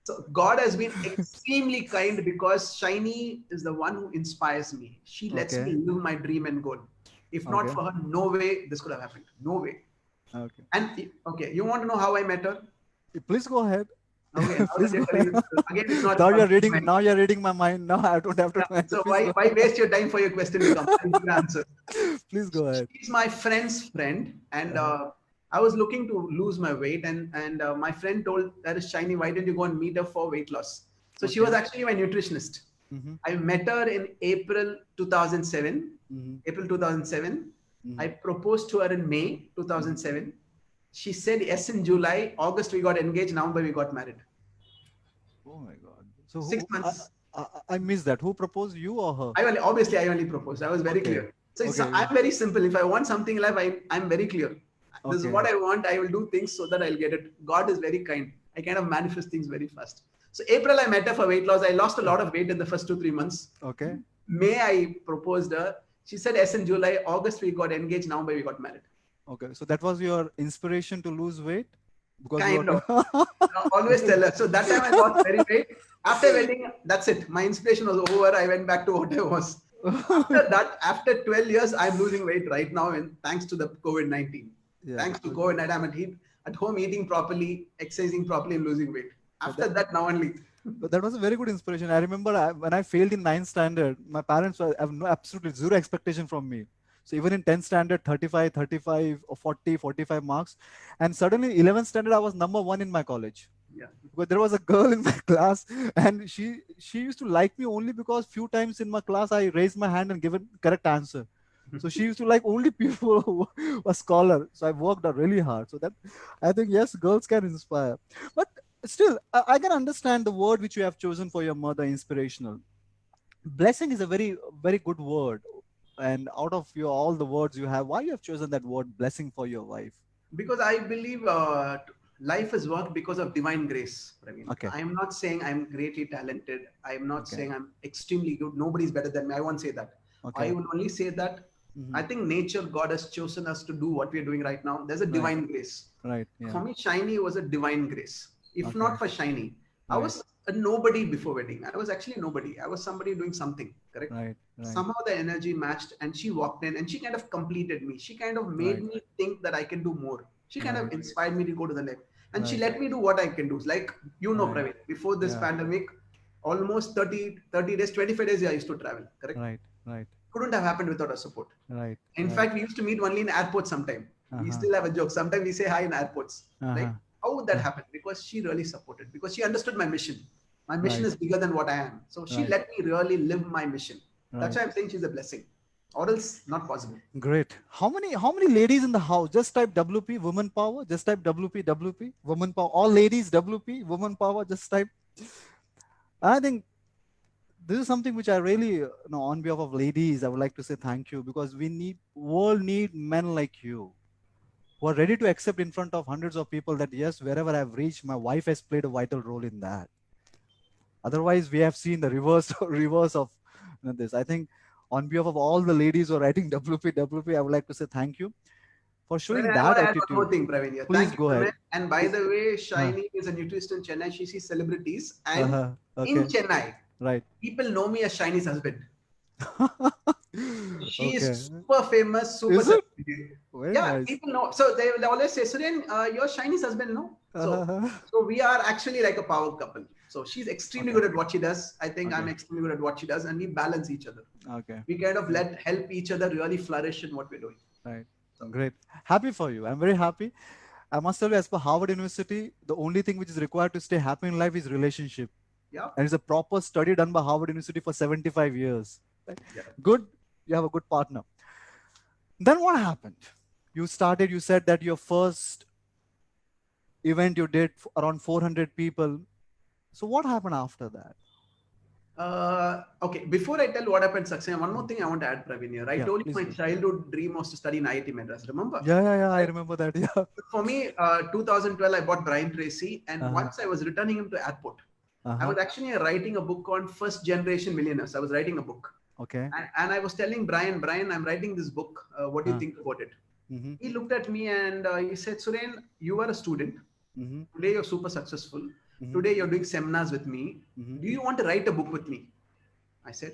So God has been extremely kind because Shiny is the one who inspires me. She lets me Okay. live my dream and goal. If not Okay. for her, no way this could have happened. No way. Okay. And okay, you want to know how I met her? Please go ahead. Okay, now that Please you're go telling ahead. me, again, it's not Now about you're reading. mine. Now you're reading my mind. Now I don't have to Yeah. answer. So Please go. why waste your time for your question to come? I'll give you answer. Please go ahead. She's my friend's friend, and Uh-huh. I was looking to lose my weight, and my friend told that is Shiny. Why don't you go and meet her for weight loss? So she was Okay. actually my nutritionist. Mm-hmm. I met her in April 2007. Mm-hmm. April 2007. Mm-hmm. I proposed to her in May 2007. She said yes in July. August we got engaged. November we got married. Oh my God. So 6 months. I missed that. Who proposed, you or her? I only proposed. I was very Okay. clear. So Okay. I'm very simple. If I want something in life, I'm very clear. This is Okay. what I want. I will do things so that I'll get it. God is very kind. I kind of manifest things very fast. So April, I met her for weight loss. I lost a lot of weight in the first 2-3 months. Okay. May, I proposed her. She said yes in July. August, we got engaged. November, we got married. Okay. So that was your inspiration to lose weight? Because you Kind of. were Always tell her. So that time I lost very weight. After wedding, that's it. My inspiration was over. I went back to what I was. After that, after 12 years, I'm losing weight right now, and thanks to the COVID-19. Yeah. Thanks to COVID-19, I'm at home eating properly, exercising properly, and losing weight. After that, now only. But that was a very good inspiration. I remember when I failed in 9th standard, my parents have absolutely zero expectation from me. So even in 10th standard, 35 or 40, 45 marks. And suddenly 11th standard, I was number 1 in my college. Yeah. But there was a girl in my class and she used to like me only because few times in my class, I raised my hand and given correct answer. So she used to like only people who were scholar. So I worked out really hard. So that I think, yes, girls can inspire. But still, I can understand the word which you have chosen for your mother, inspirational. Blessing is a very, very good word. And out of your all the words you have, why you have chosen that word blessing for your wife? Because I believe life has worked because of divine grace. Praveen. Okay. I'm not saying I'm greatly talented. I'm not Okay. saying I'm extremely good. Nobody's better than me. I won't say that. Okay. I will only say that I think nature, God has chosen us to do what we're doing right now. There's a divine grace. Right. Yeah. For me, Shiny was a divine grace. If Okay. not for Shiny, I Right. was a nobody before wedding. I was actually nobody. I was somebody doing something, correct? Right. Somehow the energy matched and she walked in and she kind of completed me. She kind of made me think that I can do more. She kind of inspired me to go to the next. And she let me do what I can do. Like, Praveen, before this pandemic, almost 30 days, 25 days, I used to travel, correct? Right. Couldn't have happened without her support. Right. In fact, we used to meet only in airports sometime. We still have a joke. Sometimes we say hi in airports. Like, how would that happen? Because she really supported. Because she understood my mission. My mission is bigger than what I am. So she let me really live my mission. That's why I'm saying she's a blessing. Or else not possible. Great. How many ladies in the house? Just type WP, woman power. Just type WP, woman power. All ladies, WP, woman power. Just type. I think this is something which I really, on behalf of ladies, I would like to say thank you, because world need men like you who are ready to accept in front of hundreds of people that yes, wherever I've reached, my wife has played a vital role in that. Otherwise, we have seen the reverse of this. I think on behalf of all the ladies who are writing WP, I would like to say thank you for showing that attitude. One more thing, Praveen. Yeah. Please go ahead. And by the way, Shiny is a nutritionist in Chennai. She sees celebrities. And in Chennai, people know me as Shiny's husband. She is super famous, super celebrity. Nice. People know. So they always say, Suren, you're Shiny's husband, no? So we are actually like a power couple. So she's extremely good at what she does. I think I'm extremely good at what she does, and we balance each other. We kind of help each other really flourish in what we're doing. Right. So. Great. Happy for you. I'm very happy. I must tell you, as per Harvard University, the only thing which is required to stay happy in life is relationship. Yeah. And it's a proper study done by Harvard University for 75 years. Right? Yeah. Good. You have a good partner. Then what happened? You said that your first event you did around 400 people. So what happened after that? Okay, before I tell what happened, Saksena, one more thing I want to add, Praveen here. I told you my childhood dream was to study in IIT Madras, remember? Yeah, I remember that, yeah. For me, 2012, I bought Brian Tracy, and once I was returning him to airport, I was actually writing a book on First Generation Millionaires. I was writing a book. Okay. And I was telling Brian, I'm writing this book. What do you think about it? He looked at me and he said, Suren, you are a student. Today you're super successful. Today you're doing seminars with me. Do you want to write a book with me? I said,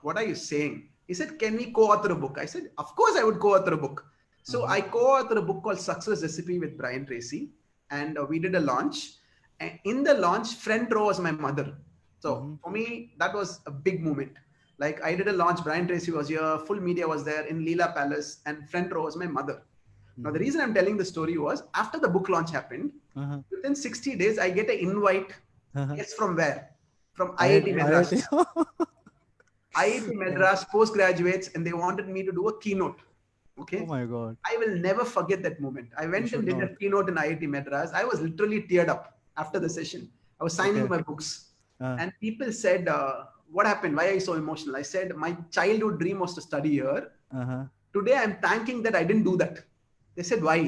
what are you saying? He said, can we co-author a book? I said, of course I would co-author a book. So I co-authored a book called Success Recipe with Brian Tracy. And we did a launch. And in the launch, front row was my mother. So for me, that was a big moment. Like I did a launch, Brian Tracy was here, full media was there in Leela Palace, and front row was my mother. Now, the reason I'm telling the story was after the book launch happened, within 60 days, I get an invite. Guess from where? from IIT IIT. Madras. IIT Madras postgraduates, and they wanted me to do a keynote. Oh Okay. my God. I will never forget that moment. I You went and should did not. a keynote in IIT Madras. I was literally teared up after the session. I was signing Okay. my books, Uh, and people said, "What happened? Why are you so emotional?" I said, "My childhood dream was to study here. uh-huh. Today, I'm thanking that I didn't do that." They said, "Why?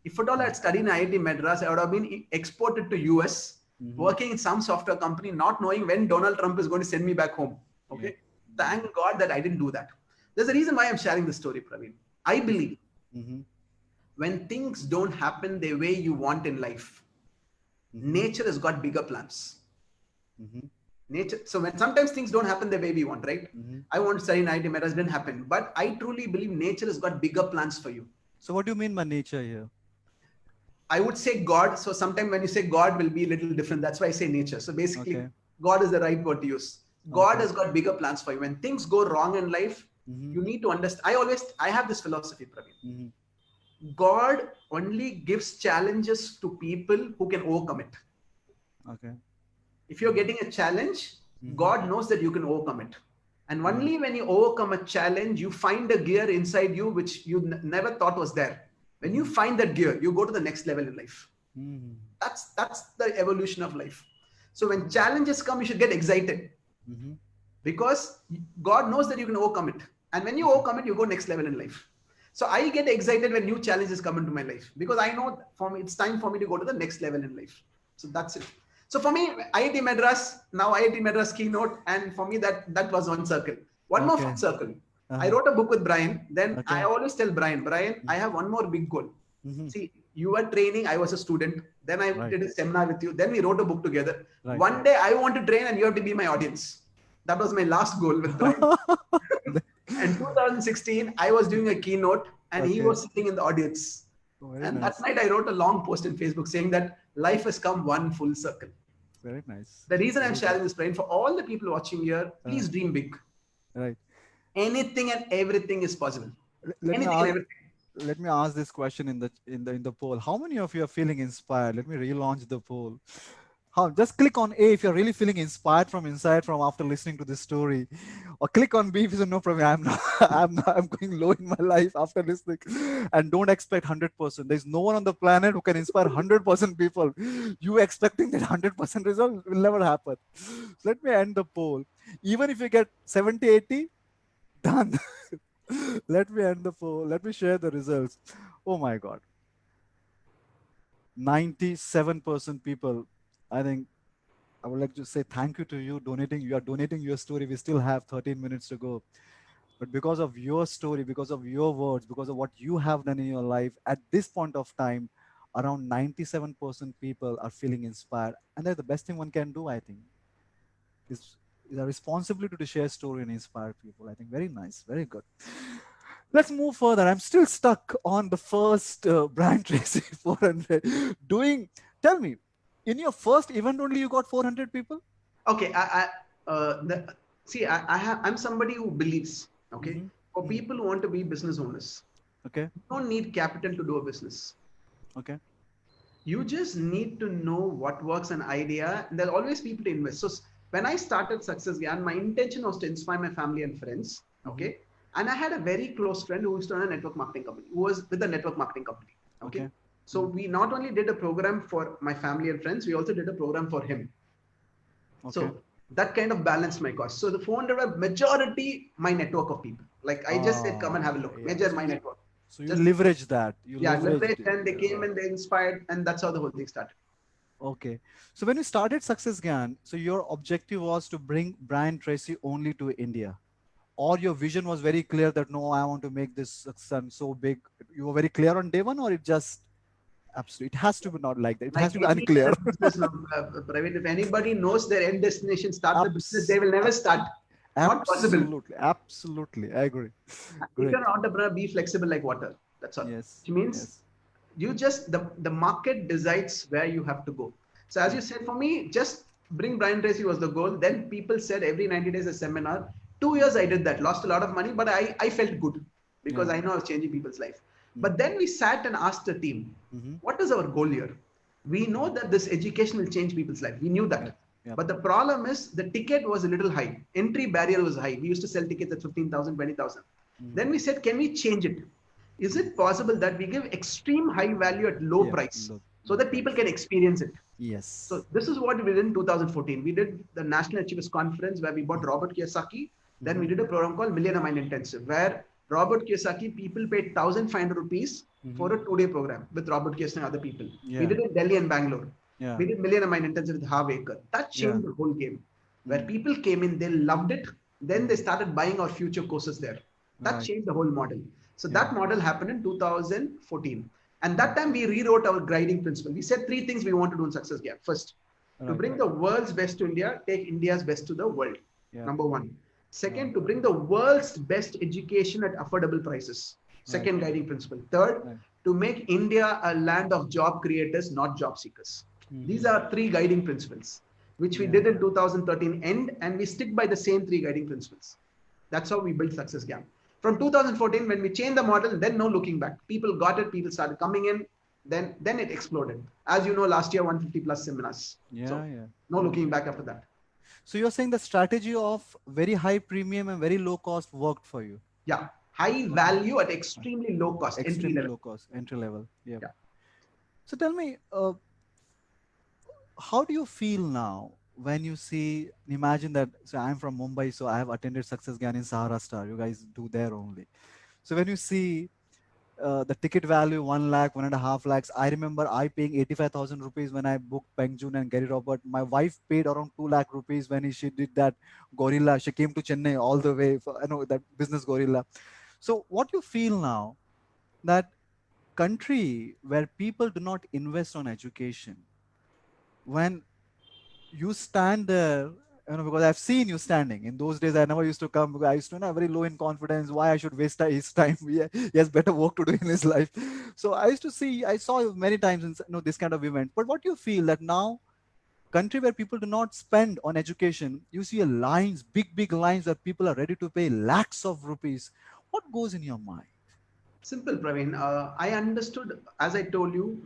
If at all I Uh, had studied in IIT Madras, I would have been exported to US, mm-hmm. working in some software company, not knowing when Donald Trump is going to send me back home." Yeah. Okay. Thank God that I didn't do that. There's a reason why I'm sharing this story, Praveen. I believe Mm-hmm. when things don't happen the way you want in life, Mm-hmm. nature has got bigger plans. Mm-hmm. Nature. So when sometimes things don't happen the way we want, right? Mm-hmm. I want to study in IIT Madras, didn't happen. But I truly believe nature has got bigger plans for you. So what do you mean by nature here? I would say God. So sometimes when you say God will be a little different. That's why I say nature. So Okay. basically, God is the right word to use. God Okay. has got bigger plans for you. When things go wrong in life, Mm-hmm. you need to understand. I have this philosophy, Praveen. Mm-hmm. God only gives challenges to people who can overcome it. Okay. If you're getting a challenge, Mm-hmm. God knows that you can overcome it. And Uh, only when you overcome a challenge, you find a gear inside you which you never thought was there. When you mm-hmm. find that gear, you go to the next level in life. Mm-hmm. That's the evolution of life. So when challenges come, you should get excited Mm-hmm. because God knows that you can overcome it. And when you Okay. overcome it, you go next level in life. So I get excited when new challenges come into my life because I know for me it's time for me to go to the next level in life. So that's it. So for me, IIT Madras, now IIT Madras keynote, and for me that was one circle. One more Okay. fun circle. I Uh-huh. wrote a book with Brian. Then I Okay. always tell Brian, I have one more big goal. Mm-hmm. See, you were training, I was a student. Then I Right. did a seminar with you. Then we wrote a book together. Right. One day I want to train and you have to be my audience. That was my last goal with Brian. And 2016, I was doing a keynote and he Okay. was sitting in the audience. Oh, very And that nice. night I wrote a long post in Facebook saying that life has come one full circle. Very nice. The reason I'm Very good. sharing this, Brian, for all the people watching here, please dream big. Right. Anything and everything is possible. Let me Anything and ask. everything. Let me ask this question in the poll. How many of you are feeling inspired? Let me relaunch the poll. How? Just click on A if you're really feeling inspired from inside from after listening to this story, or click on B if you say no problem. I'm not. I'm going low in my life after listening, and don't expect 100%. There's no one on the planet who can inspire 100% people. You expecting that 100% result will never happen. Let me end the poll. Even if you get 70, 80, done. Let me end the poll. Let me share the results. Oh my God. 97% people. I think I would like to say thank you to you donating. You are donating your story. We still have 13 minutes to go. But because of your story, because of your words, because of what you have done in your life, at this point of time, around 97% people are feeling inspired. And that's the best thing one can do, I think, is a responsibility to share story and inspire people. I think very nice, very good. Let's move further. I'm still stuck on the first Brian Tracy 400. Tell me, in your first event only you got 400 people? Okay, I'm somebody who believes, okay, Mm-hmm. for Mm-hmm. people who want to be business owners, Okay. you don't need capital to do a business. Okay. You just need to know what works, an idea. There'll always people to invest. So when I started Success Gyan, my intention was to inspire my family and friends. Mm-hmm. Okay. And I had a very close friend who used to run a network marketing company, who was with a network marketing company. Okay. Okay. So we not only did a program for my family and friends, we also did a program for him. Okay. So that kind of balanced my cost. So the 400 were majority my network of people. Like I just said, come and have a look. Yeah. Major my network. So you Just leverage that. You yeah, leveraged leverage, it. and they came and they inspired, and that's how the whole thing started. Okay. So when you started Success Gyan, so your objective was to bring Brian Tracy only to India, or your vision was very clear that no, I want to make this success so big. You were very clear on day one, or it just absolutely it has to be not like that. It Like has to be any unclear. other business, no, Praveen, if anybody knows their end destination, start the business, Abs- they will never ab- start. Not possible. absolutely, absolutely. I agree. If Great. you're an entrepreneur, be flexible like water. That's all. Yes. Which means Yes. you just the market decides where you have to go. So as Mm. you said, for me, just bring Brian Tracy was the goal. Then people said every 90 days a seminar. 2 years I did that, lost a lot of money, but I felt good because Yeah. I know I was changing people's life. Mm. But then we sat and asked the team, Mm-hmm. what is our goal here? We know Mm. that this education will change people's life. We knew Right. that. Yep. But the problem is the ticket was a little high. Entry barrier was high. We used to sell tickets at 15,000, 20,000. Then we said, can we change it? Is it possible that we give extreme high value at low Yeah. price Low, so low that people price. can experience it? Yes. So this is what we did in 2014. We did the National Achievers Conference where we bought Robert Kiyosaki. Then we did a program called Millionaire Mind Intensive, where Robert Kiyosaki, people paid 1,500 rupees for a 2-day program with Robert Kiyosaki and other people. We Yeah. did in Delhi and Bangalore. Yeah. We did Millionaire Mind Intensive with Harv Eker. That Yeah. changed the whole game. Where people came in, they loved it. Then they started buying our future courses there. That Right. changed the whole model. So Yeah. that model happened in 2014. And that time we rewrote our guiding principle. We said 3 things we want to do in Success Gap. First, to Right. bring the world's best to India, take India's best to the world. Yeah. Number one. Second, to bring the world's best education at affordable prices. Second guiding principle. Third, Right. to make India a land of job creators, not job seekers. These are 3 guiding principles, which we did in 2013 end, and we stick by the same 3 guiding principles. That's how we built Success Gap. From 2014, when we changed the model, then no looking back. People got it. People started coming in. Then it exploded. As you know, last year 150 plus seminars. Yeah. So Yeah. no looking back after that. So you're saying the strategy of very high premium and very low cost worked for you? Yeah, high value at extremely low cost, entry Extremely level. low cost, entry level. Yeah. Yeah. So tell me, how do you feel now when you see, imagine that, so I'm from Mumbai, so I have attended Success Gyan in Sahara Star. You guys do there only. So when you see the ticket value 1 lakh, 1.5 lakhs, I remember I paying 85,000 rupees when I booked Peng Joon and Gary Robert. My wife paid around 2 lakh rupees when she did that Gorilla. She came to Chennai all the way for, that business Gorilla. So what you feel now that country where people do not invest on education, when you stand there, because I've seen you standing. In those days, I never used to come because I used to know very low in confidence. Why I should waste his time? He has better work to do in his life. So I saw you many times in this kind of event. But what do you feel that now, country where people do not spend on education, you see lines, big lines where people are ready to pay lakhs of rupees. What goes in your mind? Simple, Praveen. I understood, as I told you,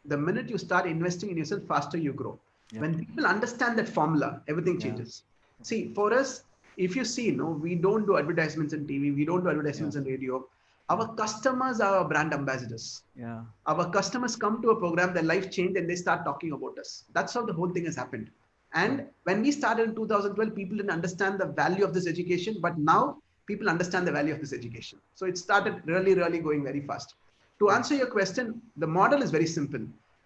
the minute you start investing in yourself, faster you grow. Yep. When people understand that formula, everything changes. See, for us, if you see, we don't do advertisements in TV, we don't do advertisements in radio. Our customers are our brand ambassadors. Yeah. Our customers come to a program, their life changed, and they start talking about us. That's how the whole thing has happened. And when we started in 2012, people didn't understand the value of this education, but now people understand the value of this education. So it started really going very fast. To answer your question, the model is very simple.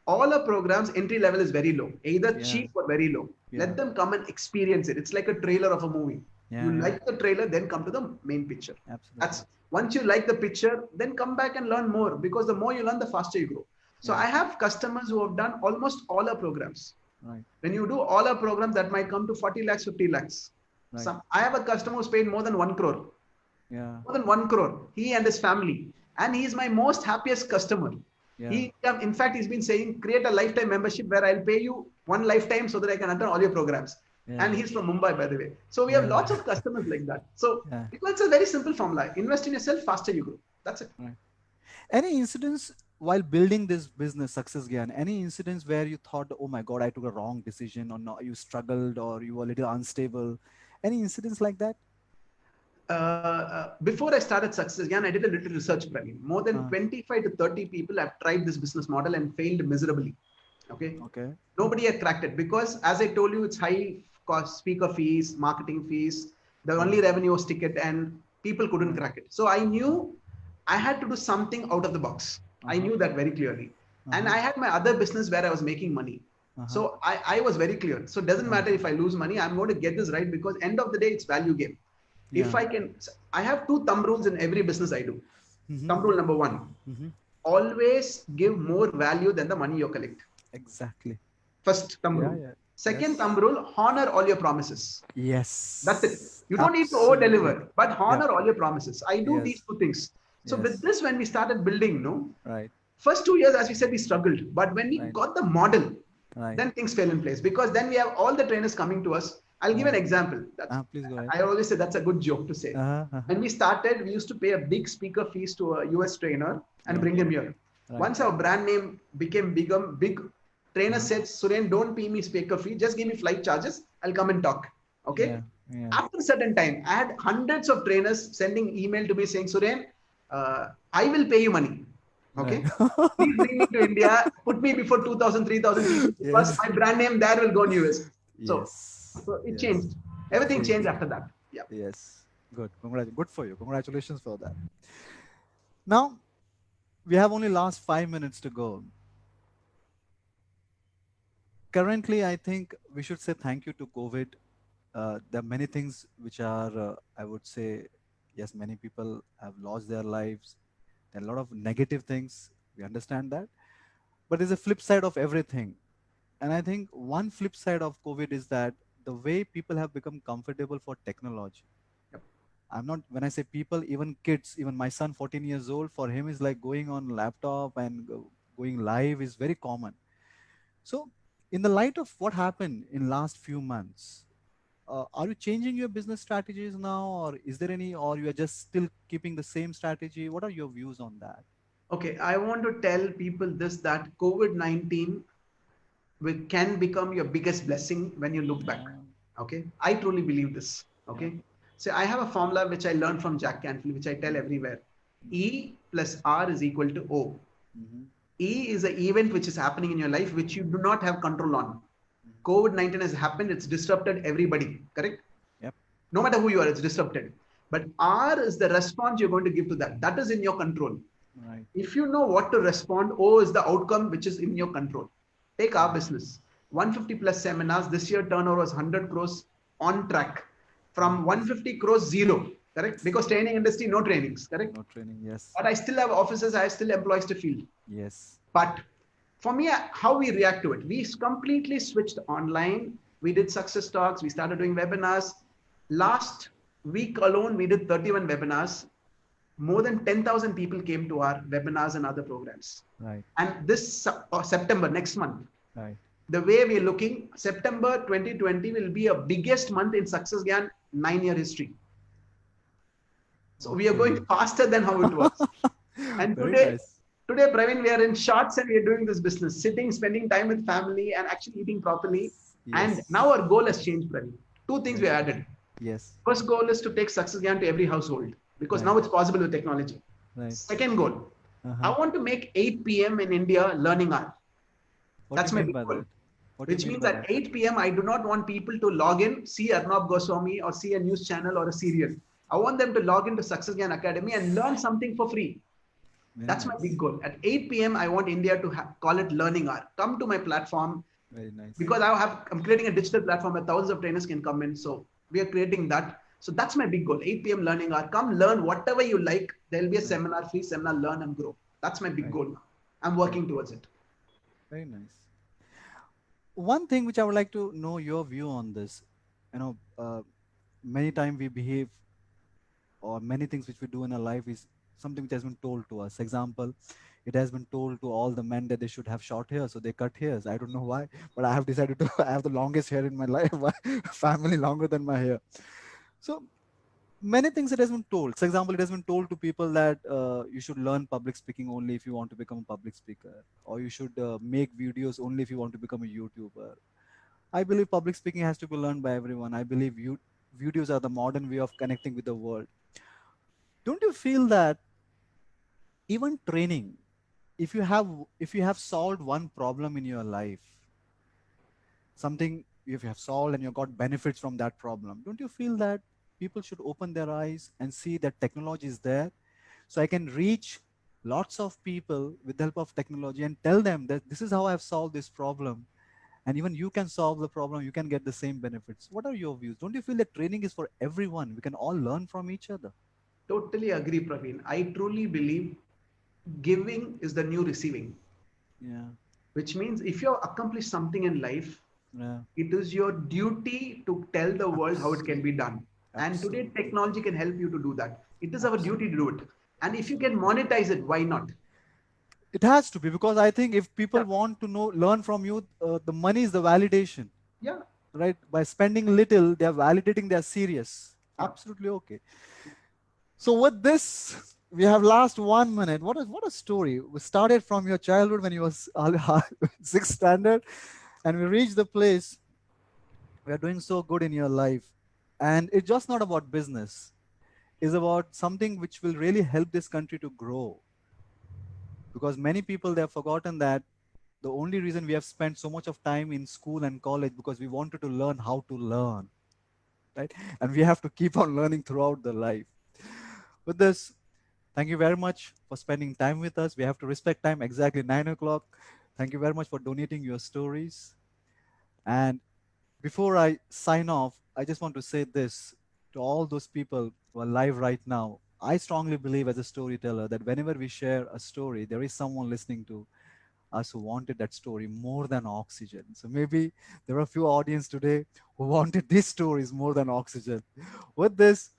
All our programs, entry level is very low, either cheap or very low. Let them come and experience it. It's like a trailer of a movie. You like the trailer, then come to the main picture. Absolutely. Once you like the picture, then come back and learn more, because the more you learn, the faster you grow. So I have customers who have done almost all our programs. Right. When you do all our programs, that might come to 40 lakhs, 50 lakhs. Right. I have a customer who's paid more than 1 crore. Yeah. More than 1 crore. He and his family. And he is my most happiest customer. Yeah. In fact, he's been saying, create a lifetime membership where I'll pay you one lifetime so that I can attend all your programs. Yeah. And he's from Mumbai, by the way. So we have lots of customers like that. So it's a very simple formula. Invest in yourself, faster you grow. That's it. Right. Any incidents while building this business, Success Gyan, any incidents where you thought, oh my God, I took a wrong decision, or no, you struggled, or you were a little unstable? Any incidents like that? Before I started Success Gyan, I did a little research, Praveen. More than 25 to 30 people have tried this business model and failed miserably. Okay. Nobody had cracked it because, as I told you, it's high cost speaker fees, marketing fees. The only revenue was ticket, and people couldn't crack it. So I knew I had to do something out of the box. I knew that very clearly. And I had my other business where I was making money. So I was very clear. So it doesn't matter if I lose money, I'm going to get this right, because end of the day, it's value game. If I have 2 thumb rules in every business I do. Thumb rule number 1, always give more value than the money you collect. Exactly. First thumb rule. Second thumb rule, honor all your promises. Yes. That's it. You don't need to over-deliver, but honor all your promises. I do these 2 things. So with this, when we started building, first 2 years, as we said, we struggled. But when we got the model, then things fell in place, because then we have all the trainers coming to us. I'll give an example. Please go ahead. I always say that's a good joke to say. When we started, we used to pay a big speaker fees to a US trainer and bring him here. Once our brand name became big Trainer said, Suren, don't pay me speaker fee. Just give me flight charges. I'll come and talk. Okay. Yeah. After a certain time, I had hundreds of trainers sending email to me saying, Suren, I will pay you money. Okay. Right. Please bring me to India. Put me before 2,000, 3,000 people. Because Yes. my brand name there will go in US. So, Yes. so it Yes. changed. Everything Changed. changed after that. Yeah. Yes. Good. Good for you. Congratulations for that. Now, we have only last 5 minutes to go. Currently, I think we should say thank you to COVID. There are many things which are, I would say, yes, many people have lost their lives. There are a lot of negative things. We understand that. But there's a flip side of everything. And I think one flip side of COVID is that the way people have become comfortable for technology. Yep. I'm not, when I say people, even kids, even my son, 14 years old, for him is like going on laptop and going live is very common. So in the light of what happened in last few months, are you changing your business strategies now, or is there any, or you are just still keeping the same strategy? What are your views on that? Okay. I want to tell people this, that COVID-19 can become your biggest blessing when you look back. Yeah. Okay. I truly believe this. Yeah. Okay. So I have a formula which I learned from Jack Canfield, which I tell everywhere. E plus R is equal to O. Mm-hmm. E is an event which is happening in your life which you do not have control on. COVID-19 has happened, it's disrupted everybody, correct? Yep. No matter who you are, it's disrupted. But R is the response you're going to give to that. That is in your control. Right. If you know what to respond, O is the outcome which is in your control. Take our business. 150 plus seminars. This year turnover was 100 crores on track. From 150 crores, zero. Correct? Because training industry, no trainings. Correct? No training. Yes. But I still have offices. I still employees to field. Yes. But for me, how we react to it, we completely switched online. We did success talks. We started doing webinars. Last week alone, we did 31 webinars. More than 10,000 people came to our webinars and other programs. Right. And this September, next month, Right. the way we're looking, September 2020 will be a biggest month in Success Gyan 9-year history. So we are going faster than how it was. And Very today, nice. Today, Praveen, we are in shorts and we are doing this business, sitting, spending time with family and actually eating properly. And Yes. now our goal has changed, Praveen. Two things we added. Yes. First goal is to take Success Gyan to every household because now it's possible with technology. Right. Second goal, I want to make 8 p.m. in India learning hour. That's my big goal. Which means at 8 p.m. I do not want people to log in, see Arnab Goswami or see a news channel or a serial. I want them to log into Success Gyan Academy and learn something for free. That's my big goal. At 8 p.m., I want India to call it learning hour. Come to my platform. Very nice. Because I'm creating a digital platform where thousands of trainers can come in. So we are creating that. So that's my big goal. 8 p.m. learning hour. Come learn whatever you like. There will be a seminar, free seminar, learn and grow. That's my big goal now. I'm working towards it. Very nice. One thing which I would like to know your view on this. Many times we behave, or many things which we do in our life is something which has been told to us. Example, it has been told to all the men that they should have short hair, so they cut hairs. I don't know why, but I have decided to I have the longest hair in my life, my family longer than my hair. So many things it has been told. For example, it has been told to people that you should learn public speaking only if you want to become a public speaker, or you should make videos only if you want to become a YouTuber. I believe public speaking has to be learned by everyone. I believe videos are the modern way of connecting with the world. Don't you feel that even training, if you have solved one problem in your life, something if you have solved and you got benefits from that problem, don't you feel that people should open their eyes and see that technology is there, so I can reach lots of people with the help of technology and tell them that this is how I've solved this problem, and even you can solve the problem, you can get the same benefits. What are your views? Don't you feel that training is for everyone? We can all learn from each other. Totally agree, Praveen. I truly believe giving is the new receiving. Yeah. Which means if you accomplish something in life, Yeah. it is your duty to tell the world how it can be done. And today technology can help you to do that. It is our duty to do it. And if you can monetize it, why not? It has to be, because I think if people want to learn from you, the money is the validation. Yeah. Right? By spending little, they are validating they are serious. Absolutely okay. So with this, we have last 1 minute. What a story. We started from your childhood when you was sixth standard, and we reached the place we are doing so good in your life. And it's just not about business. It's about something which will really help this country to grow. Because many people they have forgotten that the only reason we have spent so much of time in school and college because we wanted to learn how to learn, right? And we have to keep on learning throughout the life. With this, thank you very much for spending time with us. We have to respect time exactly 9 o'clock. Thank you very much for donating your stories. And before I sign off, I just want to say this to all those people who are live right now. I strongly believe as a storyteller that whenever we share a story, there is someone listening to us who wanted that story more than oxygen. So maybe there are a few audience today who wanted these stories more than oxygen. With this,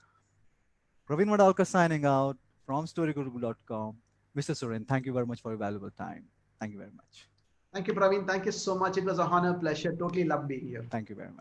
Praveen Madalka signing out from storyguru.com. Mr. Suren, thank you very much for your valuable time. Thank you very much. Thank you, Praveen. Thank you so much. It was a honor, pleasure. Totally love being here. Thank you very much.